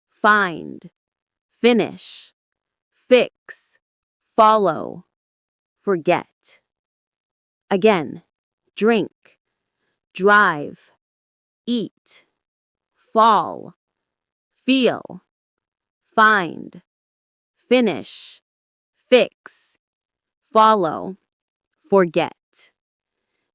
find, finish, fix, follow, forget. Again, drink, drive, eat, fall, feel, find, finish, fix, follow, forget.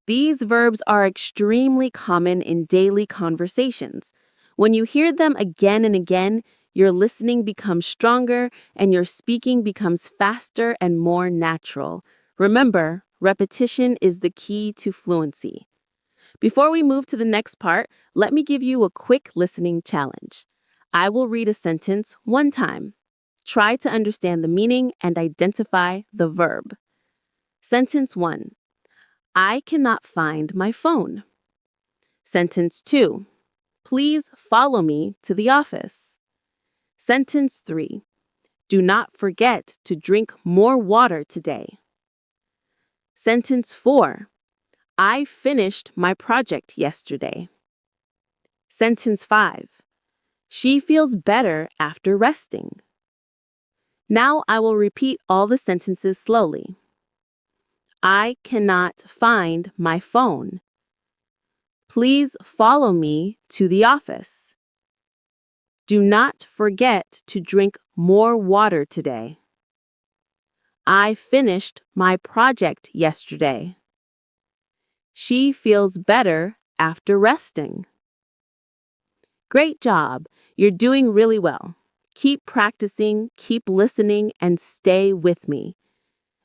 These verbs are extremely common in daily conversations. When you hear them again and again, your listening becomes stronger and your speaking becomes faster and more natural. Remember, repetition is the key to fluency. Before we move to the next part, let me give you a quick listening challenge. I will read a sentence 1 time. Try to understand the meaning and identify the verb. Sentence 1. I cannot find my phone. Sentence 2. Please follow me to the office. Sentence 3. Do not forget to drink more water today. Sentence 4. I finished my project yesterday. Sentence 5. She feels better after resting. Now I will repeat all the sentences slowly. I cannot find my phone. Please follow me to the office. Do not forget to drink more water today. I finished my project yesterday. She feels better after resting. Great job! You're doing really well. Keep practicing, keep listening, and stay with me.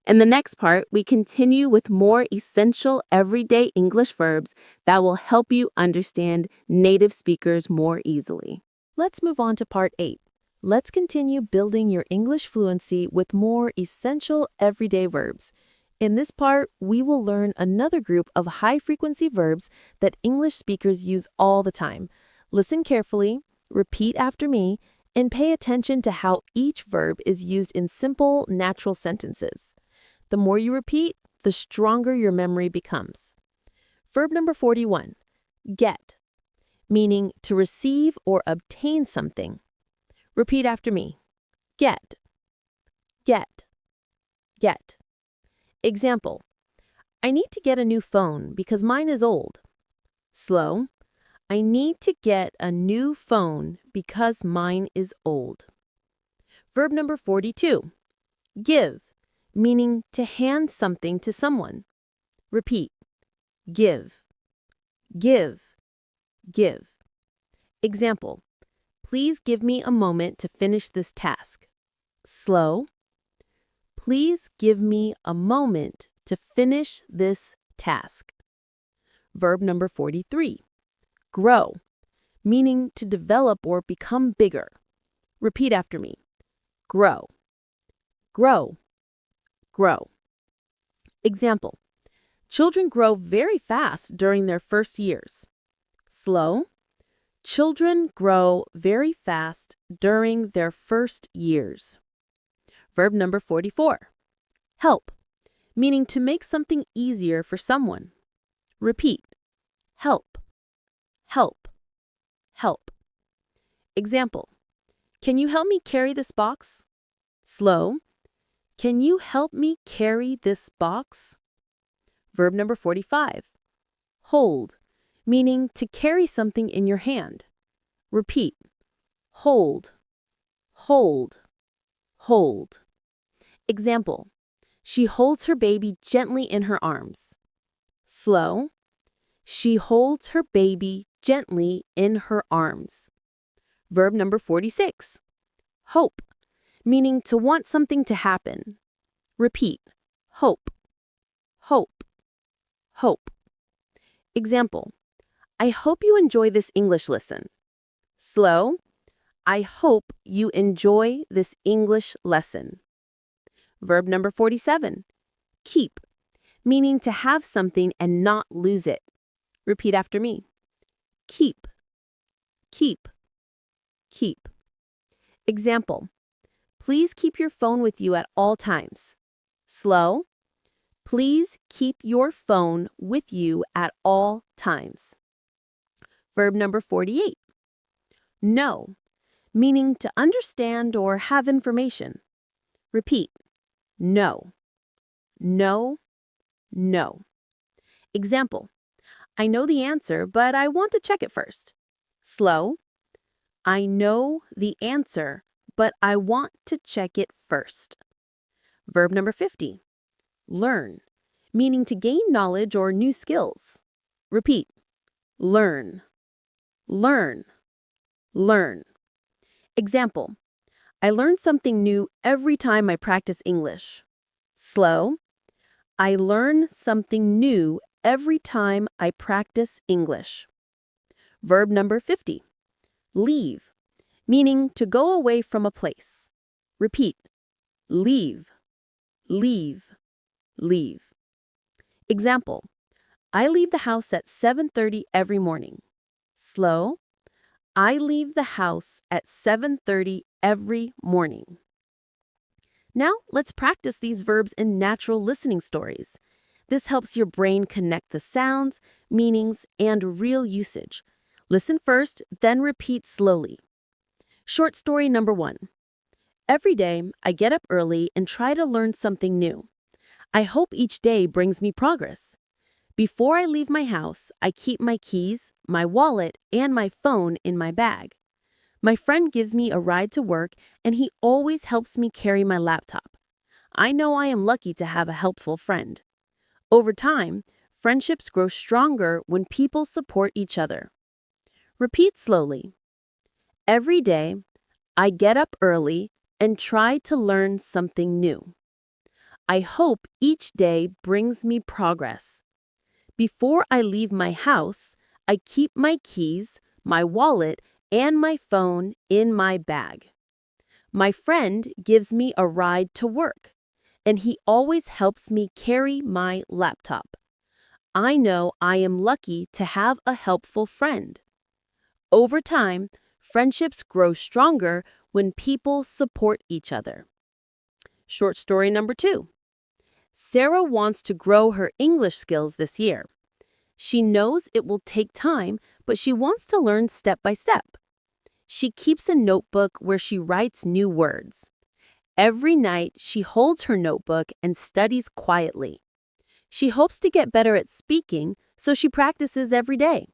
In the next part, we continue with more essential everyday English verbs that will help you understand native speakers more easily. Let's move on to part 8. Let's continue building your English fluency with more essential everyday verbs. In this part, we will learn another group of high-frequency verbs that English speakers use all the time. Listen carefully, repeat after me, and pay attention to how each verb is used in simple, natural sentences. The more you repeat, the stronger your memory becomes. Verb number 41, get, meaning to receive or obtain something. Repeat after me. Get, get, get. Example, I need to get a new phone because mine is old. Slow, I need to get a new phone because mine is old. Verb number 42, give, meaning to hand something to someone. Repeat. Give, give, give. Example, please give me a moment to finish this task. Slow, please give me a moment to finish this task. Verb number 43, grow, meaning to develop or become bigger. Repeat after me. Grow, grow, grow. Example, Children grow very fast during their first years. Slow. Children grow very fast during their first years. Verb number 44. Help, meaning to make something easier for someone. Repeat. Help, help, help. Example. Can you help me carry this box? Slow. Can you help me carry this box? Verb number 45. Hold, meaning to carry something in your hand. Repeat. Hold, hold, hold. Example. She holds her baby gently in her arms. Slow. She holds her baby gently in her arms. Verb number 46. Hope, meaning to want something to happen. Repeat. Hope, hope, hope. Example. I hope you enjoy this English lesson. Slow. I hope you enjoy this English lesson. Verb number 47. Keep, meaning to have something and not lose it. Repeat after me. Keep, keep, keep. Example. Please keep your phone with you at all times. Slow. Please keep your phone with you at all times. Verb number 48. Know, meaning to understand or have information. Repeat. Know, know, know. Example. I know the answer, but I want to check it first. Slow. I know the answer, but I want to check it first. Verb number 50. Learn, meaning to gain knowledge or new skills. Repeat. Learn, learn, learn. Example. I learn something new every time I practice English. Slow. I learn something new every time I practice English. Verb number 50. Leave, meaning to go away from a place. Repeat. Leave, leave, leave. Example. I leave the house at 7:30 every morning. Slow. I leave the house at 7:30 every morning. Now, let's practice these verbs in natural listening stories. This helps your brain connect the sounds, meanings, and real usage. Listen first, then repeat slowly. Short story number 1. Every day, I get up early and try to learn something new. I hope each day brings me progress. Before I leave my house, I keep my keys, my wallet, and my phone in my bag. My friend gives me a ride to work, and he always helps me carry my laptop. I know I am lucky to have a helpful friend. Over time, friendships grow stronger when people support each other. Repeat slowly. Every day, I get up early and try to learn something new. I hope each day brings me progress. Before I leave my house, I keep my keys, my wallet, and my phone in my bag. My friend gives me a ride to work, and he always helps me carry my laptop. I know I am lucky to have a helpful friend. Over time, friendships grow stronger when people support each other. Short story number 2. Sarah wants to grow her English skills this year. She knows it will take time, but she wants to learn step by step. She keeps a notebook where she writes new words. Every night, she holds her notebook and studies quietly. She hopes to get better at speaking, so she practices every day.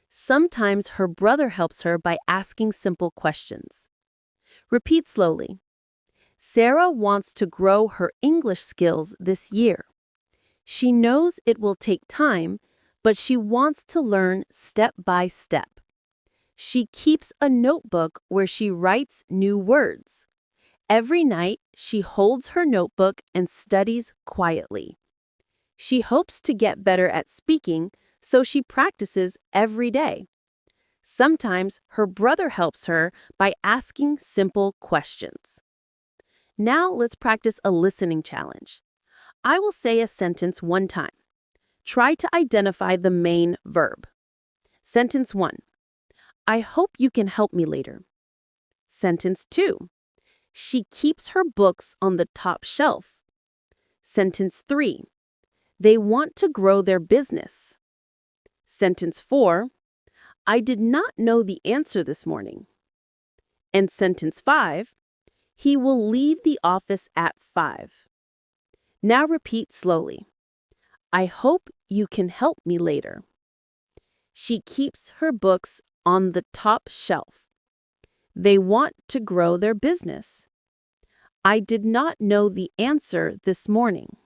Sometimes her brother helps her by asking simple questions. Repeat slowly. Sarah wants to grow her English skills this year. She knows it will take time, but she wants to learn step by step. She keeps a notebook where she writes new words. Every night, she holds her notebook and studies quietly. She hopes to get better at speaking, so she practices every day. Sometimes her brother helps her by asking simple questions. Now let's practice a listening challenge. I will say a sentence one time. Try to identify the main verb. Sentence 1. I hope you can help me later. Sentence 2. She keeps her books on the top shelf. Sentence 3. They want to grow their business. Sentence 4. I did not know the answer this morning. And sentence 5. He will leave the office at 5. Now repeat slowly. I hope you can help me later. She keeps her books on the top shelf. They want to grow their business. I did not know the answer this morning.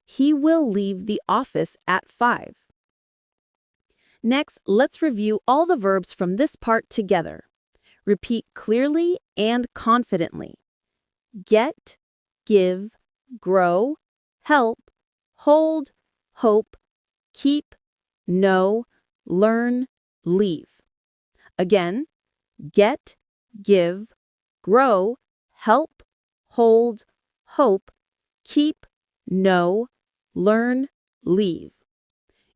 He will leave the office at 5. Next, let's review all the verbs from this part together. Repeat clearly and confidently. Get, give, grow, help, hold, hope, keep, know, learn, leave. Again, get, give, grow, help, hold, hope, keep, know, learn, leave.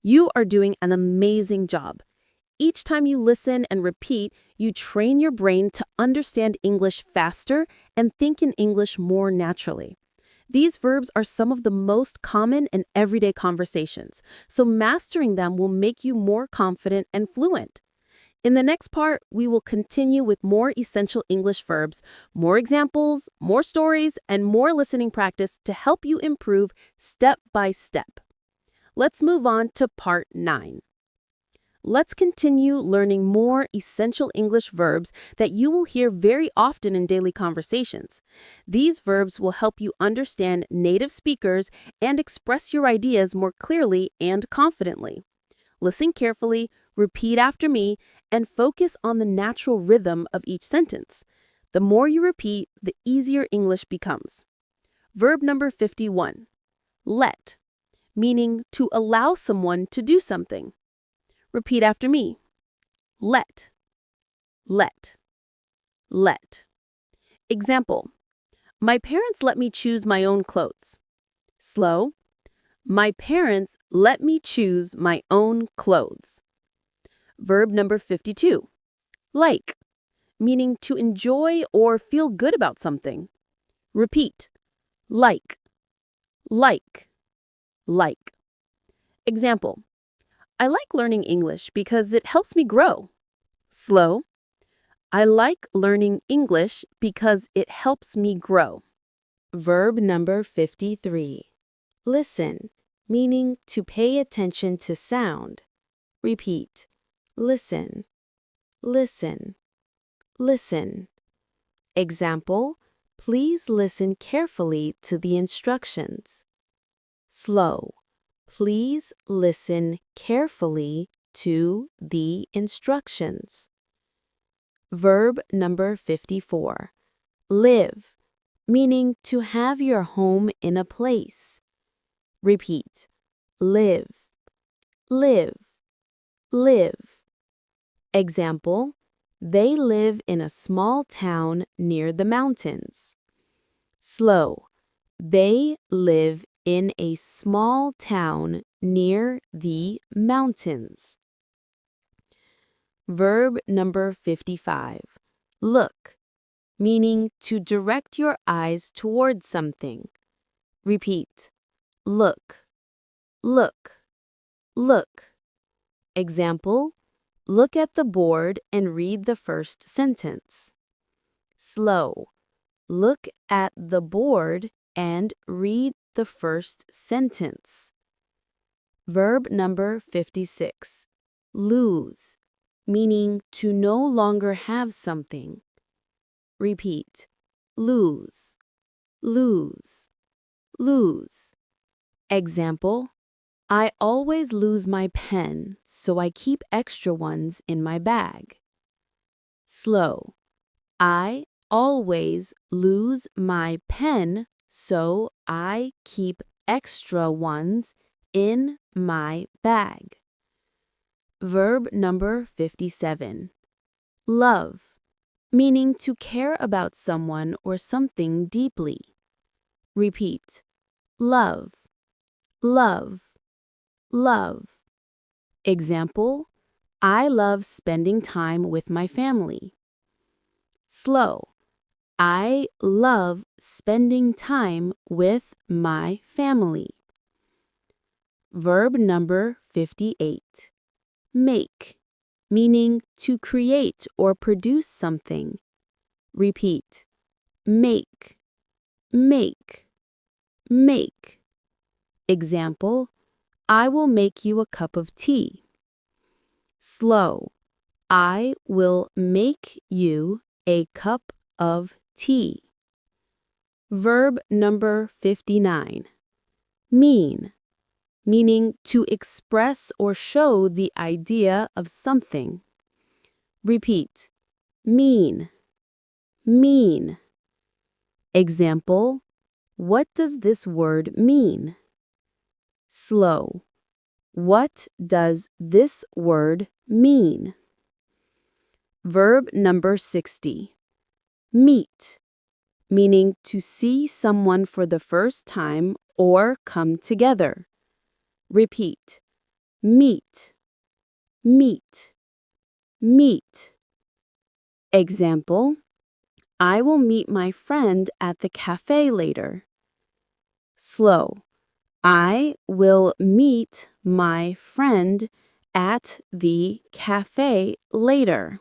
You are doing an amazing job. Each time you listen and repeat, you train your brain to understand English faster and think in English more naturally. These verbs are some of the most common in everyday conversations, so mastering them will make you more confident and fluent. In the next part, we will continue with more essential English verbs, more examples, more stories, and more listening practice to help you improve step by step. Let's move on to part 9. Let's continue learning more essential English verbs that you will hear very often in daily conversations. These verbs will help you understand native speakers and express your ideas more clearly and confidently. Listen carefully, repeat after me, and focus on the natural rhythm of each sentence. The more you repeat, the easier English becomes. Verb number 51. Let, meaning to allow someone to do something. Repeat after me. Let, let, let. Example. My parents let me choose my own clothes. Slow. My parents let me choose my own clothes. Verb number 52. Like, meaning to enjoy or feel good about something. Repeat. Like, like, like. Example. I like learning English because it helps me grow. Slow. I like learning English because it helps me grow. Verb number 53. Listen, meaning to pay attention to sound. Repeat. Listen, listen, listen. Example, please listen carefully to the instructions. Slow. Please listen carefully to the instructions. Verb number 54. Live, meaning to have your home in a place. Repeat. Live, live, live. Example, they live in a small town near the mountains. Slow. They live in a small town near the mountains. Verb number 55. Look, meaning to direct your eyes towards something. Repeat. Look, look, look. Example, look at the board and read the first sentence. Slow. Look at the board and read the first sentence. Verb number 56. Lose, meaning to no longer have something. Repeat. Lose, lose, lose. Example, I always lose my pen, so I keep extra ones in my bag. Slow. I always lose my pen, so I keep extra ones in my bag. Verb number 57. Love, meaning to care about someone or something deeply. Repeat. Love, love, love. Example, I love spending time with my family. Slow. I love spending time with my family. Verb number 58. Make, meaning to create or produce something. Repeat. Make, make, make. Example, I will make you a cup of tea. Slow. I will make you a cup of tea. Verb number 59. Mean, meaning to express or show the idea of something. Repeat. Mean, mean. Example, what does this word mean? Slow. What does this word mean? Verb number 60. Meet, meaning to see someone for the first time or come together. Repeat. Meet, meet, meet. Example, I will meet my friend at the cafe later. Slow. I will meet my friend at the cafe later.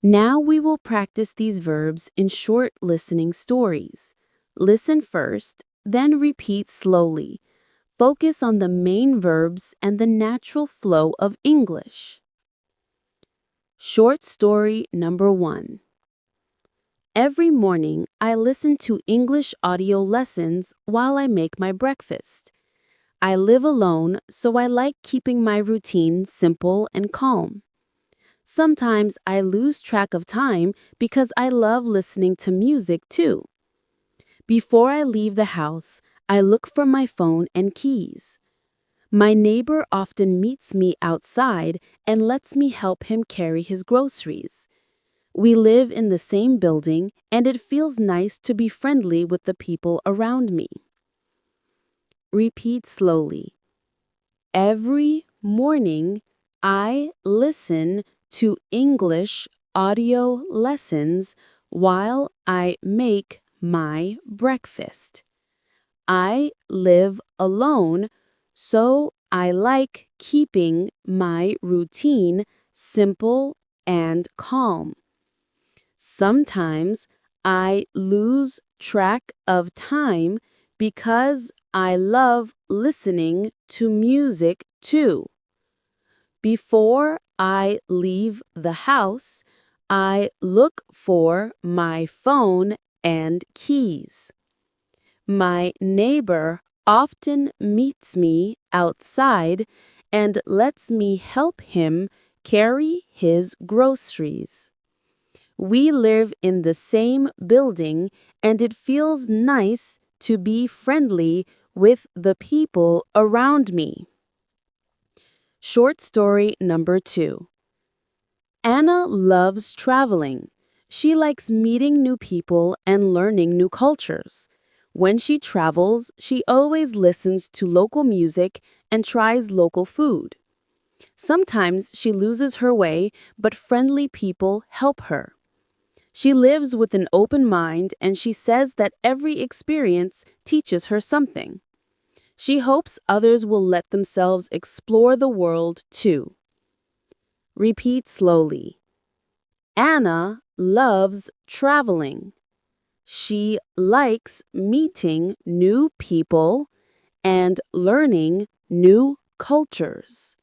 Now we will practice these verbs in short listening stories. Listen first, then repeat slowly. Focus on the main verbs and the natural flow of English. Short story number 1. Every morning, I listen to English audio lessons while I make my breakfast. I live alone, so I like keeping my routine simple and calm. Sometimes I lose track of time because I love listening to music too. Before I leave the house, I look for my phone and keys. My neighbor often meets me outside and lets me help him carry his groceries. We live in the same building, and it feels nice to be friendly with the people around me. Repeat slowly. Every morning, I listen to English audio lessons while I make my breakfast. I live alone, so I like keeping my routine simple and calm. Sometimes I lose track of time because I love listening to music too. Before I leave the house, I look for my phone and keys. My neighbor often meets me outside and lets me help him carry his groceries. We live in the same building, and it feels nice to be friendly with the people around me. Short story number 2. Anna loves traveling. She likes meeting new people and learning new cultures. When she travels, she always listens to local music and tries local food. Sometimes she loses her way, but friendly people help her. She lives with an open mind, and she says that every experience teaches her something. She hopes others will let themselves explore the world too. Repeat slowly. Anna loves traveling. She likes meeting new people and learning new cultures.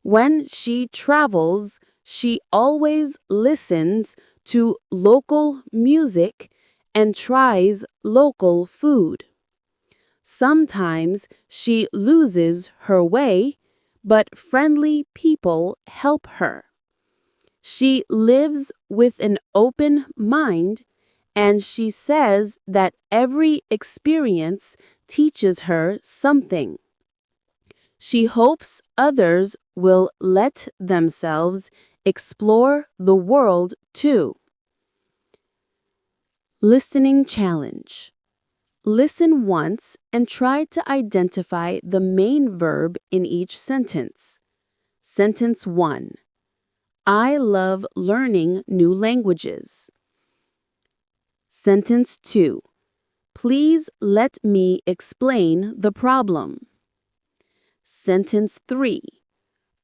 When she travels, she always listens to local music and tries local food. Sometimes she loses her way, but friendly people help her. She lives with an open mind, and she says that every experience teaches her something. She hopes others will let themselves explore the world too. Listening challenge. Listen once and try to identify the main verb in each sentence. Sentence 1. I love learning new languages. Sentence 2. Please let me explain the problem. Sentence 3.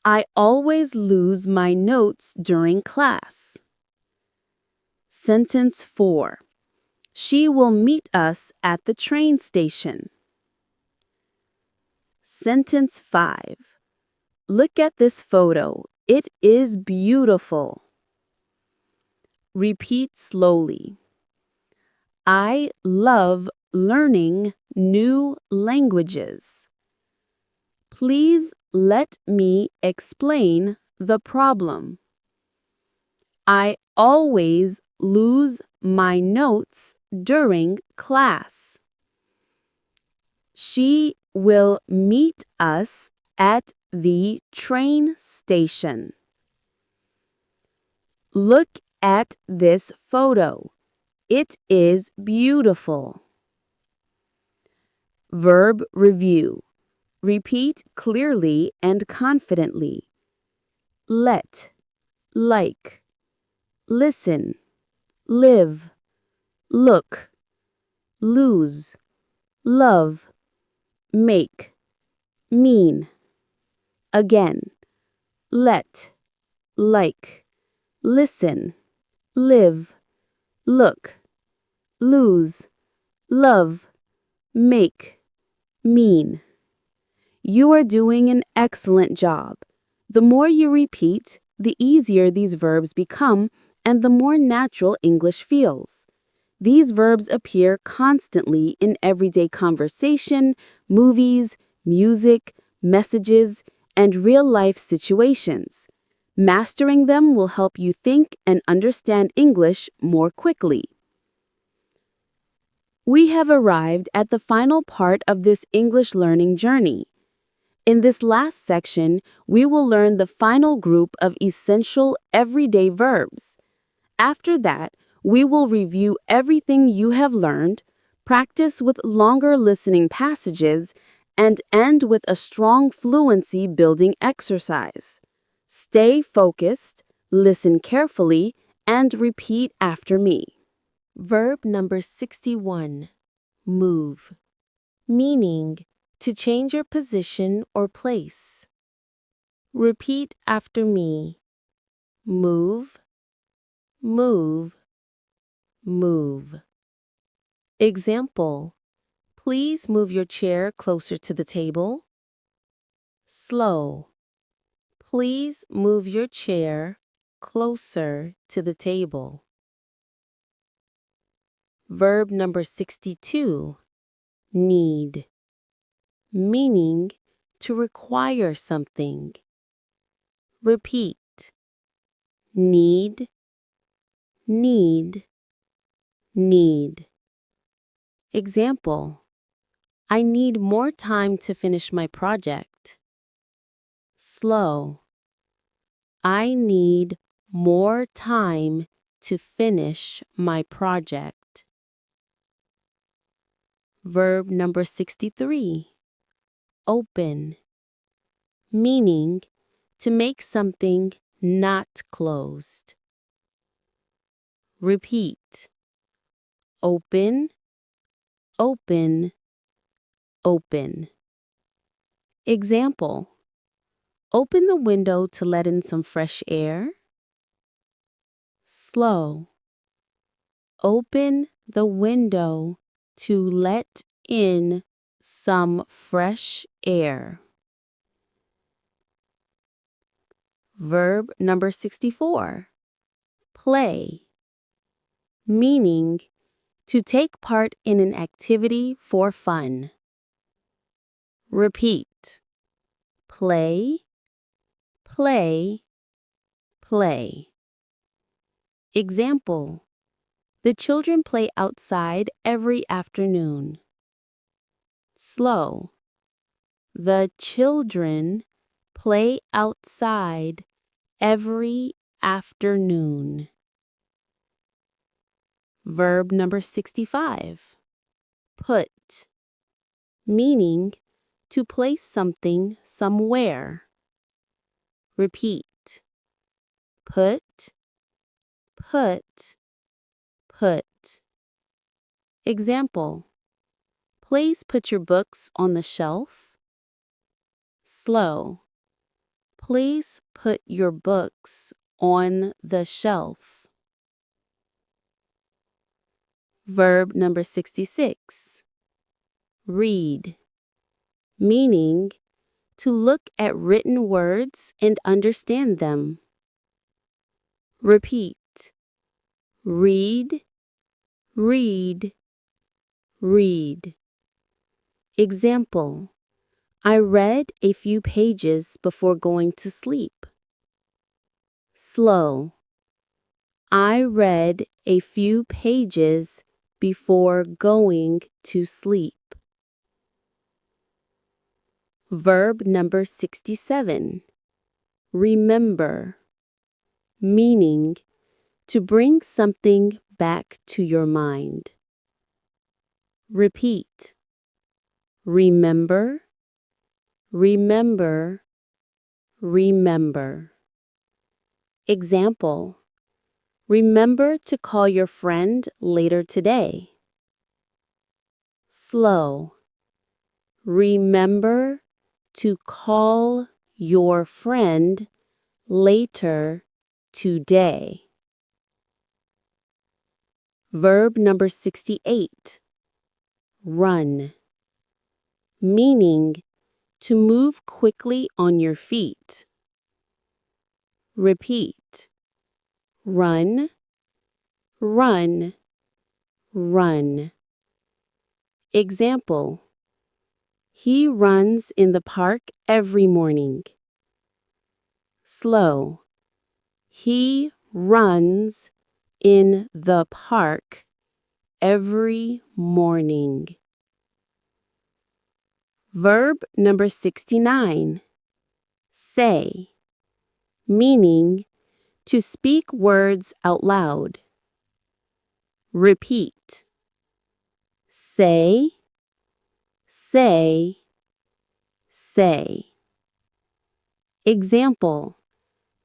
I always lose my notes during class. Sentence 4. She will meet us at the train station. Sentence 5. Look at this photo. It is beautiful. Repeat slowly. I love learning new languages. Please let me explain the problem. I always lose my notes during class. She will meet us at the train station. Look at this photo. It is beautiful. Verb review. Repeat clearly and confidently. Let, like, listen, live, look, lose, love, make, mean. Again, let, like, listen, live, look, lose, love, make, mean. You are doing an excellent job. The more you repeat, the easier these verbs become and the more natural English feels. These verbs appear constantly in everyday conversation, movies, music, messages, and real-life situations. Mastering them will help you think and understand English more quickly. We have arrived at the final part of this English learning journey. In this last section, we will learn the final group of essential everyday verbs. After that, we will review everything you have learned, practice with longer listening passages, and end with a strong fluency building exercise. Stay focused, listen carefully, and repeat after me. Verb number 61. Move. Meaning, to change your position or place. Repeat after me. Move, move, move. Example. Please move your chair closer to the table. Slow. Please move your chair closer to the table. Verb number 62. Need. Meaning, to require something. Repeat. Need, need, need. Example. I need more time to finish my project. Slow. I need more time to finish my project. Verb number 63. Open. Meaning, to make something not closed. Repeat. Open, open, open. Example. Open the window to let in some fresh air. Slow. Open the window to let in some fresh air. Verb number 64. Play. Meaning, to take part in an activity for fun. Repeat. Play, play, play. Example. The children play outside every afternoon. Slow. The children play outside every afternoon. Verb number 65. Put. meaning to place something somewhere. Repeat. Put, put, put. Example. Please put your books on the shelf. Slow. Please put your books on the shelf. Verb number 66. Read. Meaning to look at written words and understand them. Repeat. Read, read, read. Example. I read a few pages before going to sleep. Slow. I read a few pages before going to sleep. Verb number 67. Remember. Meaning to bring something back to your mind. Repeat. Remember, remember, remember. Example. Remember to call your friend later today. Slow. Remember to call your friend later today. Verb number 68. Run. Meaning to move quickly on your feet. Repeat. Run, run, run. Example. He runs in the park every morning. Slow. He runs in the park every morning. Verb number 69. Say. Meaning to speak words out loud. Repeat. Say, say, say. Example.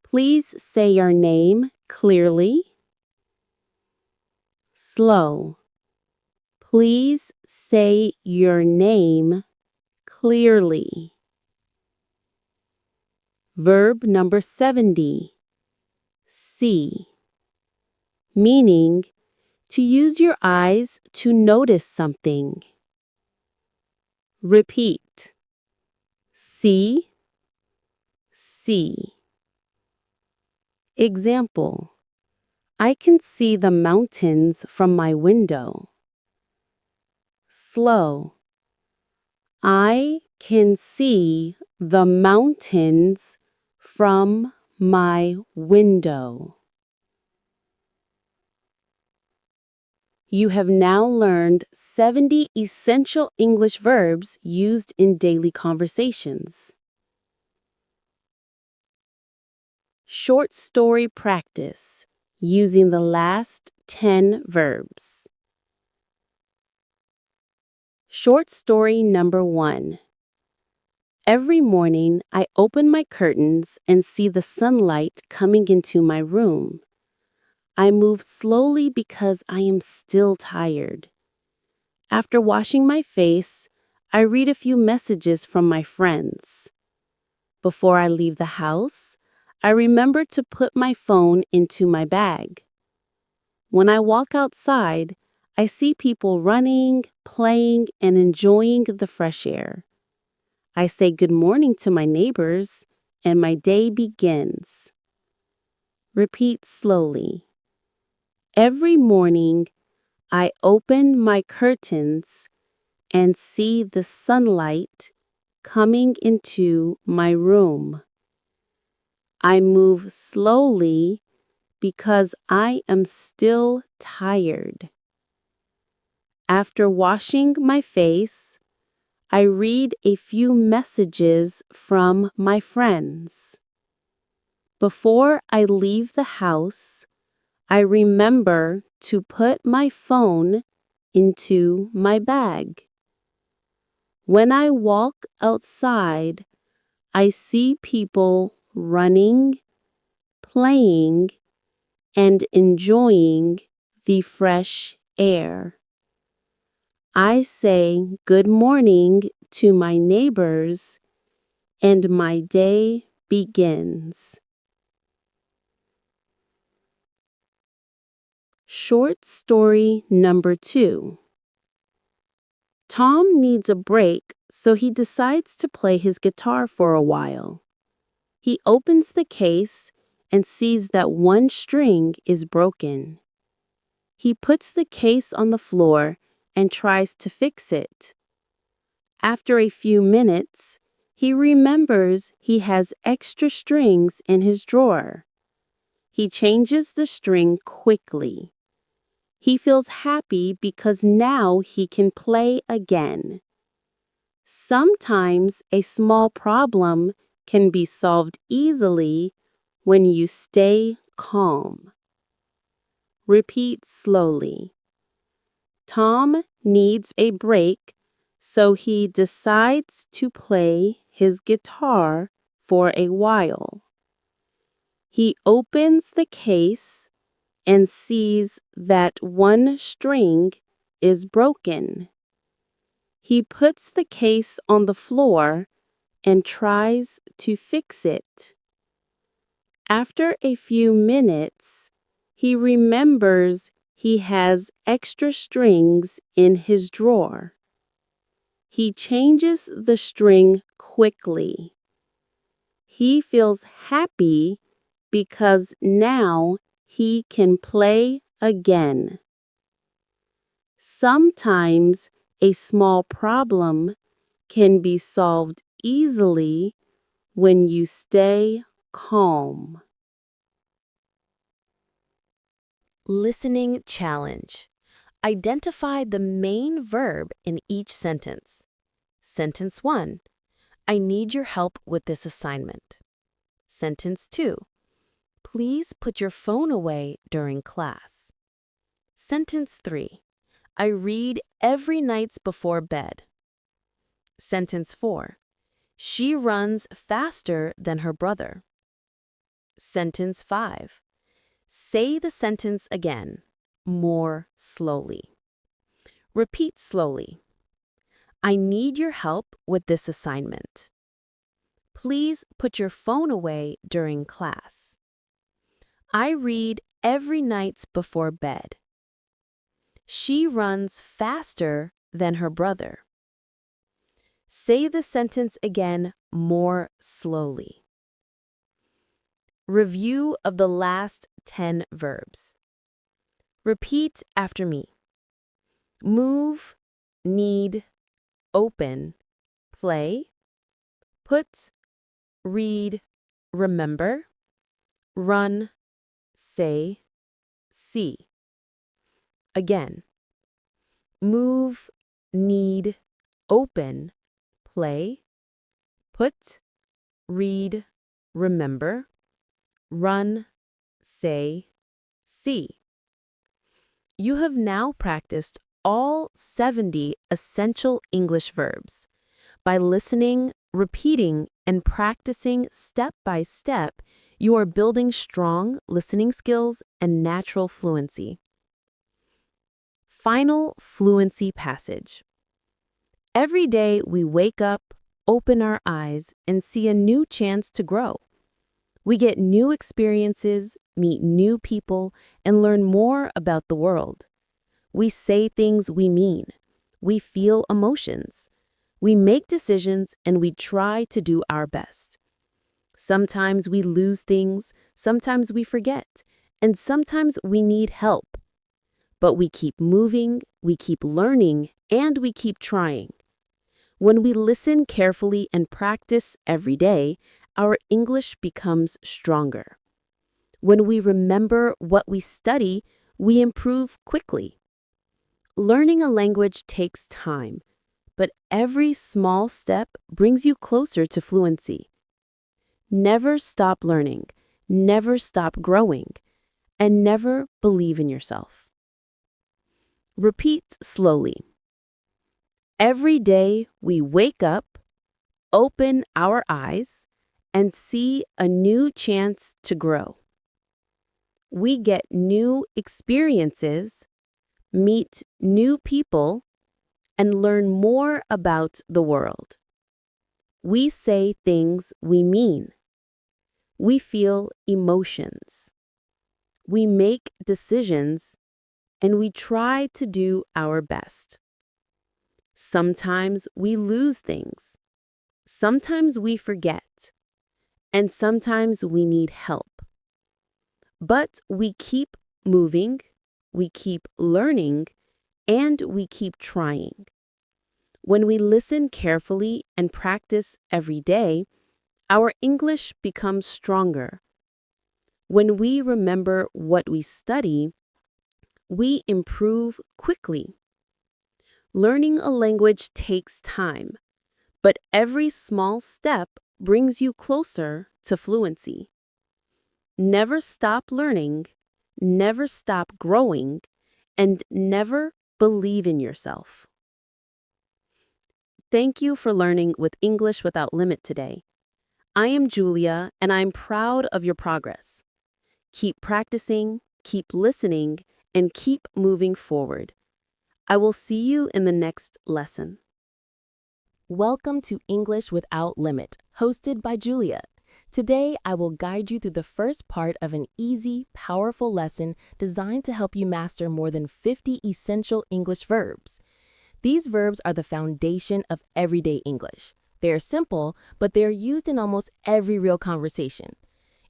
Please say your name clearly. Slow. Please say your name clearly. Verb number 70. See. Meaning to use your eyes to notice something. Repeat. See, see. Example. I can see the mountains from my window. Slow. I can see the mountains from my window. You have now learned 70 essential English verbs used in daily conversations. Short story practice using the last 10 verbs. Short story number 1. Every morning, I open my curtains and see the sunlight coming into my room. I move slowly because I am still tired. After washing my face, I read a few messages from my friends. Before I leave the house, I remember to put my phone into my bag. When I walk outside, I see people running, playing, and enjoying the fresh air. I say good morning to my neighbors, and my day begins. Repeat slowly. Every morning, I open my curtains and see the sunlight coming into my room. I move slowly because I am still tired. After washing my face, I read a few messages from my friends. Before I leave the house, I remember to put my phone into my bag. When I walk outside, I see people running, playing, and enjoying the fresh air. I say good morning to my neighbors, and my day begins. Short story number 2. Tom needs a break, so he decides to play his guitar for a while. He opens the case and sees that one string is broken. He puts the case on the floor and tries to fix it. After a few minutes, he remembers he has extra strings in his drawer. He changes the string quickly. He feels happy because now he can play again. Sometimes a small problem can be solved easily when you stay calm. Repeat slowly. Tom needs a break, so he decides to play his guitar for a while. He opens the case and sees that one string is broken. He puts the case on the floor and tries to fix it. After a few minutes, he remembers he has extra strings in his drawer. He changes the string quickly. He feels happy because now he can play again. Sometimes a small problem can be solved easily when you stay calm. Listening challenge. Identify the main verb in each sentence. Sentence 1. I need your help with this assignment. Sentence 2. Please put your phone away during class. Sentence 3. I read every night before bed. Sentence 4. She runs faster than her brother. Sentence 5. Say the sentence again, more slowly. Repeat slowly. I need your help with this assignment. Please put your phone away during class. I read every night before bed. She runs faster than her brother. Say the sentence again more slowly. Review of the last 10 verbs. Repeat after me. Move, need, open, play, put, read, remember, run, say, see. Again. Move, need, open, play, put, read, remember, run, say, see. You have now practiced all 70 essential English verbs. By listening, repeating, and practicing step by step, you are building strong listening skills and natural fluency. Final fluency passage. Every day we wake up, open our eyes, and see a new chance to grow. We get new experiences, meet new people, and learn more about the world. We say things we mean. We feel emotions. We make decisions and we try to do our best. Sometimes we lose things, sometimes we forget, and sometimes we need help. But we keep moving, we keep learning, and we keep trying. When we listen carefully and practice every day, our English becomes stronger. When we remember what we study, we improve quickly. Learning a language takes time, but every small step brings you closer to fluency. Never stop learning, never stop growing, and never believe in yourself. Repeat slowly. Every day we wake up, open our eyes, and see a new chance to grow. We get new experiences, meet new people, and learn more about the world. We say things we mean. We feel emotions. We make decisions, and we try to do our best. Sometimes we lose things. Sometimes we forget. And sometimes we need help. But we keep moving, we keep learning, and we keep trying. When we listen carefully and practice every day, our English becomes stronger. When we remember what we study, we improve quickly. Learning a language takes time, but every small step brings you closer to fluency. Never stop learning, never stop growing, and never believe in yourself. Thank you for learning with English Without Limit today. I am Julia, and I'm proud of your progress. Keep practicing, keep listening, and keep moving forward. I will see you in the next lesson. Welcome to English Without Limit, hosted by Julia. Today, I will guide you through the first part of an easy, powerful lesson designed to help you master more than 50 essential English verbs. These verbs are the foundation of everyday English. They are simple, but they are used in almost every real conversation.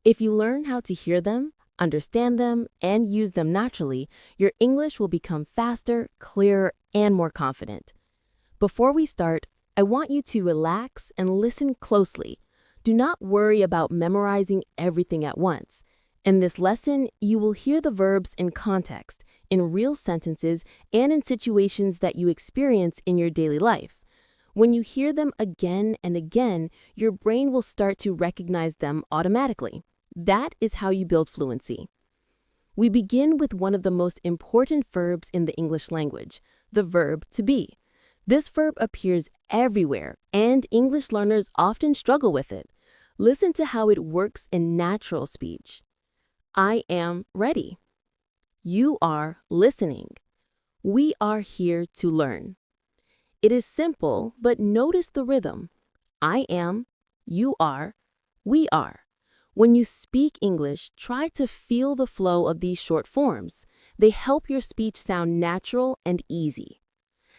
If you learn how to hear them, understand them, and use them naturally, your English will become faster, clearer, and more confident. Before we start, I want you to relax and listen closely. Do not worry about memorizing everything at once. In this lesson, you will hear the verbs in context, in real sentences, and in situations that you experience in your daily life. When you hear them again and again, your brain will start to recognize them automatically. That is how you build fluency. We begin with one of the most important verbs in the English language, the verb to be. This verb appears everywhere, and English learners often struggle with it. Listen to how it works in natural speech. I am ready. You are listening. We are here to learn. It is simple, but notice the rhythm. I am, you are, we are. When you speak English, try to feel the flow of these short forms. They help your speech sound natural and easy.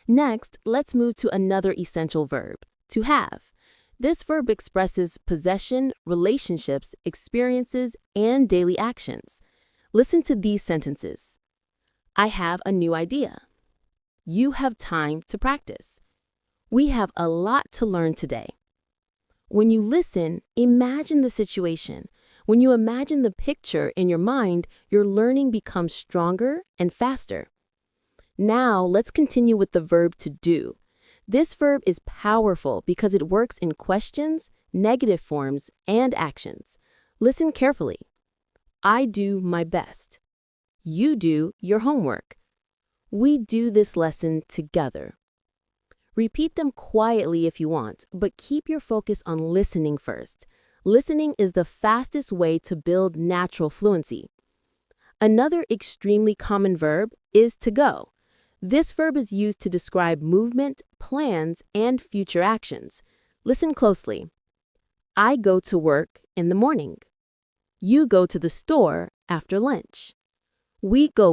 Next, let's move to another essential verb, to have. This verb expresses possession, relationships, experiences, and daily actions. Listen to these sentences. I have a new idea. You have time to practice. We have a lot to learn today. When you listen, imagine the situation. When you imagine the picture in your mind, your learning becomes stronger and faster. Now, let's continue with the verb to do. This verb is powerful because it works in questions, negative forms, and actions. Listen carefully. I do my best. You do your homework. We do this lesson together. Repeat them quietly if you want, but keep your focus on listening first. Listening is the fastest way to build natural fluency. Another extremely common verb is to go. This verb is used to describe movement, plans, and future actions. Listen closely. I go to work in the morning. You go to the store after lunch. We go